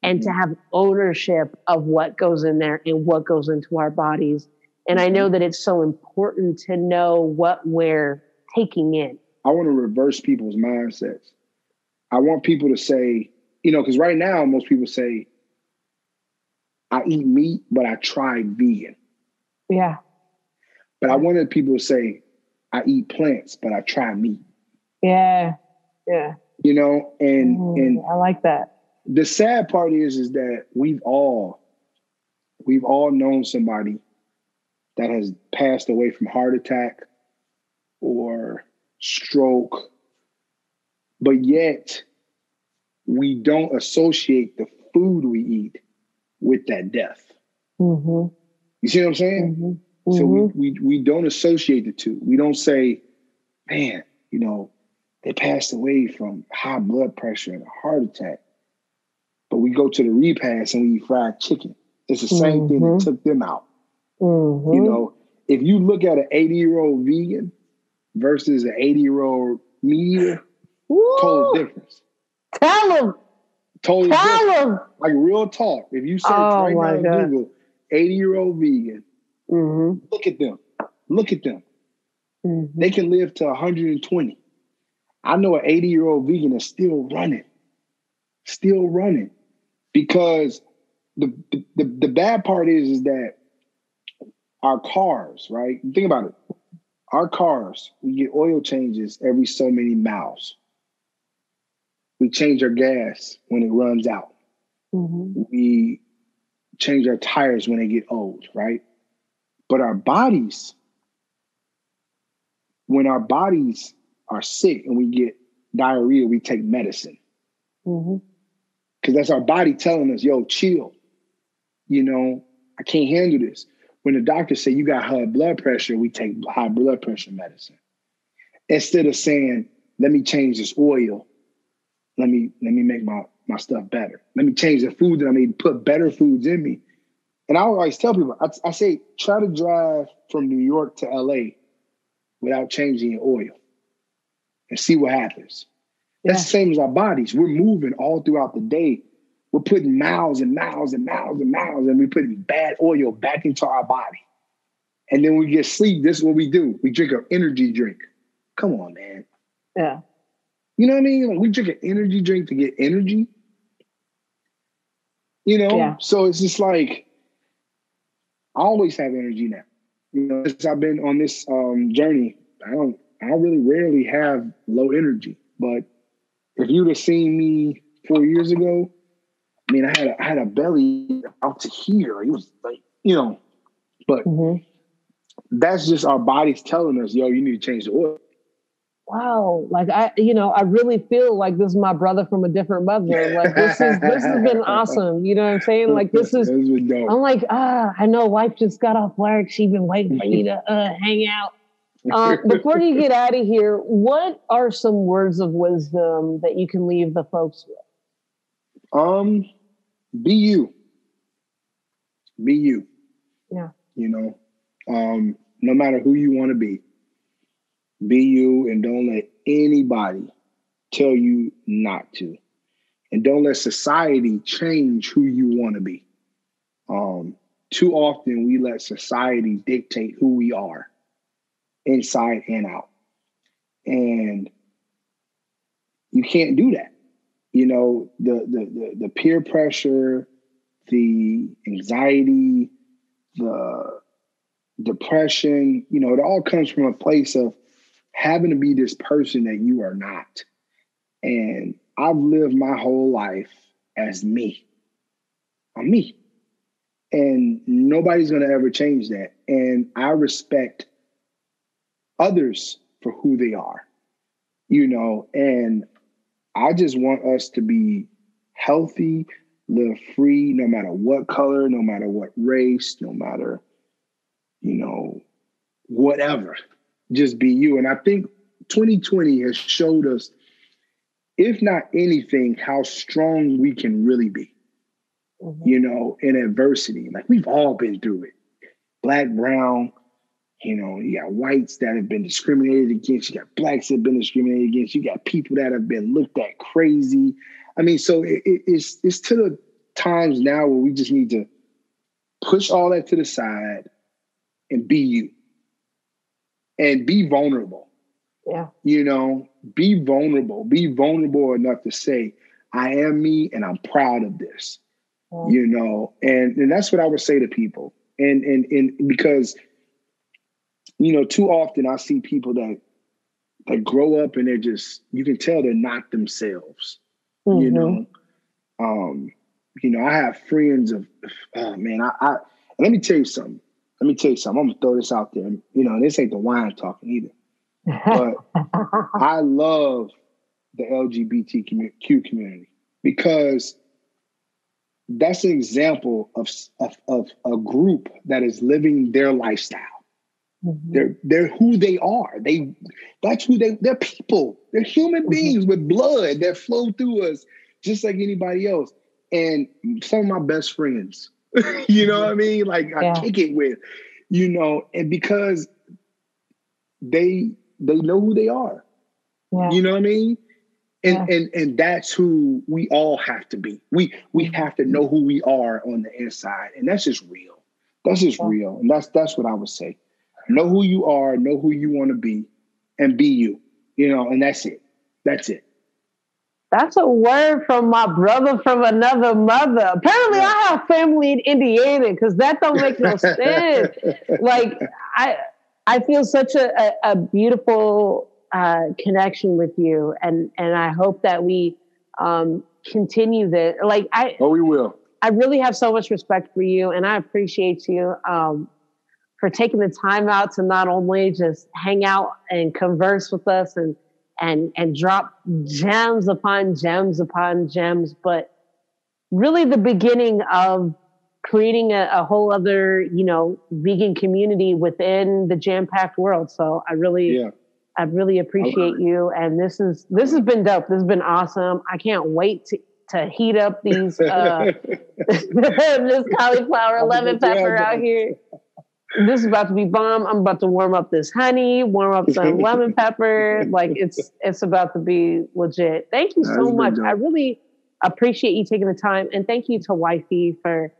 and to have ownership of what goes in there and what goes into our bodies. And I know that it's so important to know what we're taking in. I want to reverse people's mindsets. I want people to say, you know, because right now most people say, I eat meat, but I tried vegan. Yeah. But I wanted people to say, I eat plants, but I try meat. Yeah. Yeah. You know, and I like that. The sad part is that we've all known somebody that has passed away from heart attack or stroke, but yet we don't associate the food we eat with that death. You see what I'm saying? So we don't associate the two. We don't say, man, you know, they passed away from high blood pressure and a heart attack. But we go to the repast and we eat fried chicken. It's the same thing that took them out. You know, if you look at an 80-year-old vegan versus an 80-year-old meat eater, total difference. Tell them. Totally Tell different. them. Like real talk. If you search right now on Google, 80-year-old vegan, look at them. Look at them. They can live to 120. I know an 80-year-old vegan is still running. Still running. Because the bad part is that our cars, right? Think about it. Our cars, we get oil changes every so many miles. We change our gas when it runs out. We change our tires when they get old, right? But our bodies, when our bodies are sick and we get diarrhea, we take medicine. Because that's our body telling us, yo, chill. You know, I can't handle this. When the doctor say you got high blood pressure, we take high blood pressure medicine. Instead of saying, let me change this oil. Let me make my stuff better. Let me change the food that I need, put better foods in me. And I always tell people, I say, try to drive from New York to LA without changing your oil and see what happens. That's the same as our bodies. We're moving all throughout the day. We're putting miles and miles and miles and miles, and we're putting bad oil back into our body. And then we get sleep. This is what we do. We drink an energy drink. Come on, man. Yeah. You know what I mean? Like we drink an energy drink to get energy. You know? Yeah. So it's just like, I always have energy now. You know, since I've been on this journey, I really rarely have low energy. But if you'd have seen me 4 years ago, I mean, I had a belly out to here. It was like, you know, but that's just our bodies telling us, yo, you need to change the oil. Wow. Like I really feel like this is my brother from a different mother. Like this has been awesome. You know what I'm saying? Like this is, I'm like, I know wife just got off work. She's been waiting for you to hang out. Before you get out of here, what are some words of wisdom that you can leave the folks with? Be you. Be you. Yeah. You know, no matter who you want to be you, and don't let anybody tell you not to. And don't let society change who you want to be. Too often we let society dictate who we are, inside and out. And you can't do that. You know, the peer pressure, the anxiety, the depression, you know, it all comes from a place of having to be this person that you are not. And I've lived my whole life as me. I'm me. And nobody's going to ever change that. And I respect others for who they are, you know, and I just want us to be healthy, live free, no matter what color, no matter what race, no matter, you know, whatever. Just be you. And I think 2020 has showed us, if not anything, how strong we can really be, you know, in adversity. Like we've all been through it. Black, brown, you know, you got whites that have been discriminated against. You got blacks that have been discriminated against. You got people that have been looked at crazy. I mean, so it's to the times now where we just need to push all that to the side and be you and be vulnerable. Yeah. You know, be vulnerable enough to say, I am me and I'm proud of this, you know, and that's what I would say to people. And because, you know, too often I see people that grow up and they're just, you can tell they're not themselves, you know. You know, I have friends of, let me tell you something. I'm gonna throw this out there. You know, this ain't the wine talking either. But I love the LGBTQ community because that's an example of a group that is living their lifestyle. They're who they are. They're people. They're human beings with blood that flow through us just like anybody else. And some of my best friends, you know what I mean? Like I kick it with, you know, and because they know who they are. Yeah. You know what I mean? And that's who we all have to be. We have to know who we are on the inside. And that's just real. That's just real. And that's what I would say. Know who you are, know who you want to be, and be you. You know, and that's it. That's it. That's a word from my brother from another mother. Apparently, I have family in Indiana because that don't make no sense. Like, I feel such a beautiful connection with you, and I hope that we continue this. Like, we will. I really have so much respect for you, and I appreciate you for taking the time out to not only just hang out and converse with us and drop gems upon gems upon gems, but really the beginning of creating a whole other, you know, vegan community within the jam-packed world. So I really appreciate you. And this has been dope. This has been awesome. I can't wait to heat up these this cauliflower lemon pepper out here. This is about to be bomb. I'm about to warm up this honey, warm up some lemon pepper. Like it's about to be legit. Thank you so much. I really appreciate you taking the time, and thank you to Wifey for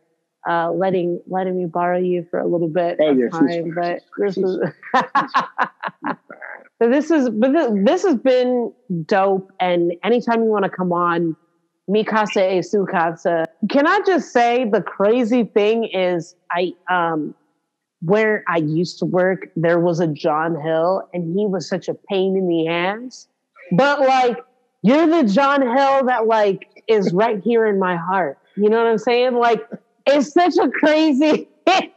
letting me borrow you for a little bit of time. But this has been dope. And anytime you want to come on, mi casa e su casa. Can I just say the crazy thing is where I used to work, there was a J.Hill, and he was such a pain in the ass. But like, you're the J.Hill that like is right here in my heart. You know what I'm saying? Like, it's such a crazy. I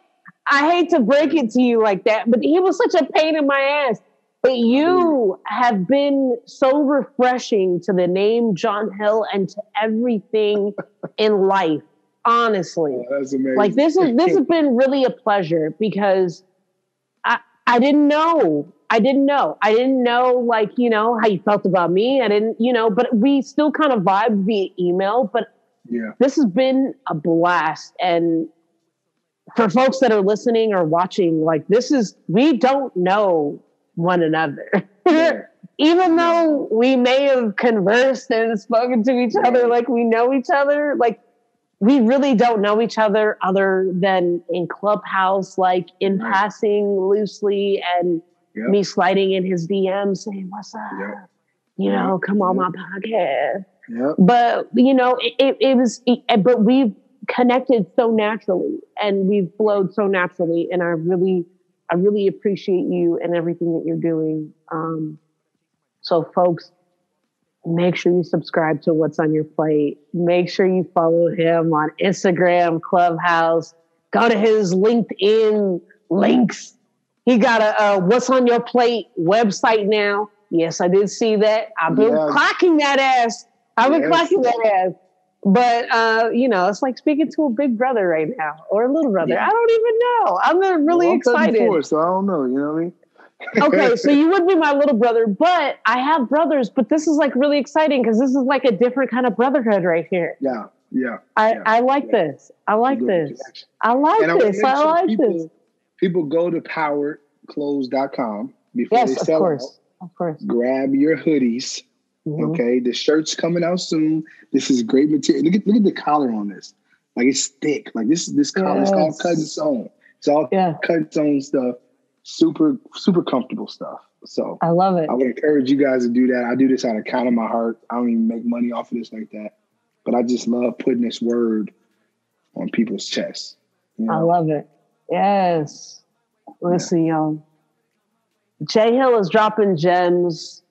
hate to break it to you like that, but he was such a pain in my ass. But you have been so refreshing to the name J.Hill and to everything in life. Honestly, that's amazing. Like this has been really a pleasure because I didn't know like, you know, how you felt about me. I didn't, you know, but we still kind of vibed via email, but this has been a blast. And for folks that are listening or watching, like we don't know one another. Even though we may have conversed and spoken to each other, like we know each other, like we really don't know each other other than in Clubhouse, like in passing loosely, and me sliding in his DMs saying, "What's up? You know, come on my podcast." But you know, but we've connected so naturally, and we've flowed so naturally, and I really appreciate you and everything that you're doing. So, folks, make sure you subscribe to What's on Your Plate. Make sure you follow him on Instagram, Clubhouse. Go to his LinkedIn links. He got a What's on Your Plate website now. Yes, I did see that. I've been clocking that ass. Clocking that ass. But, you know, it's like speaking to a big brother right now or a little brother. I don't even know. I'm really excited. 34, so I don't know. You know what I mean? Okay, so you would be my little brother, but I have brothers, but this is like really exciting because this is like a different kind of brotherhood right here. I like this. I like this. I like this. I like this. People go to poweredclothes.com before they sell out. Of course. Grab your hoodies. Okay, the shirt's coming out soon. This is great material. Look at the collar on this. Like it's thick. Like this collar is all cut and sewn. It's all cut and sewn stuff. Super comfortable stuff. So I love it. I would encourage you guys to do that. I do this out of kind of my heart. I don't even make money off of this like that. But I just love putting this word on people's chests. You know? I love it. Yes. Listen, y'all. J.Hill is dropping gems.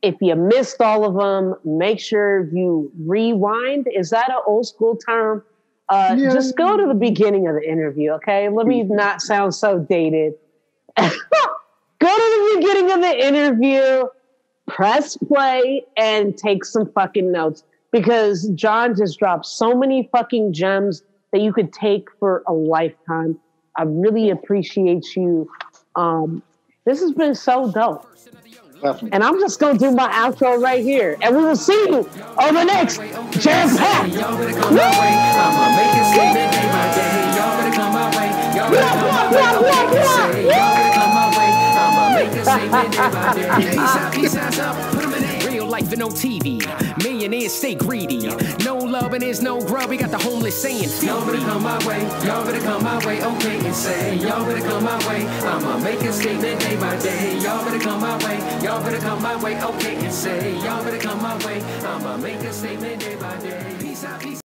If you missed all of them, make sure you rewind. Is that an old school term? Just go to the beginning of the interview, okay? Let me not sound so dated. Go to the beginning of the interview, press play, and take some fucking notes. Because John just dropped so many fucking gems that you could take for a lifetime. I really appreciate you. This has been so dope. Definitely. And I'm just going to do my outro right here. And we will see you on the next Jam Pack. Y'all better come my way. I'ma make it statement day by day. Y'all better come my way. Y'all better come my way. Y'all better come my way. I'ma make it statement day by day. Peace out. Put 'em in there. Real life and no TV. Millionaires stay greedy. No love and there's no grub. We got the homeless saying, y'all better come my way. Y'all better come my way. Okay, and say, y'all better come my way. I'ma make a statement day by day. Y'all better come my way. Y'all better come my way. Okay, and say, y'all better come my way. I'ma make a statement day by day. Peace out.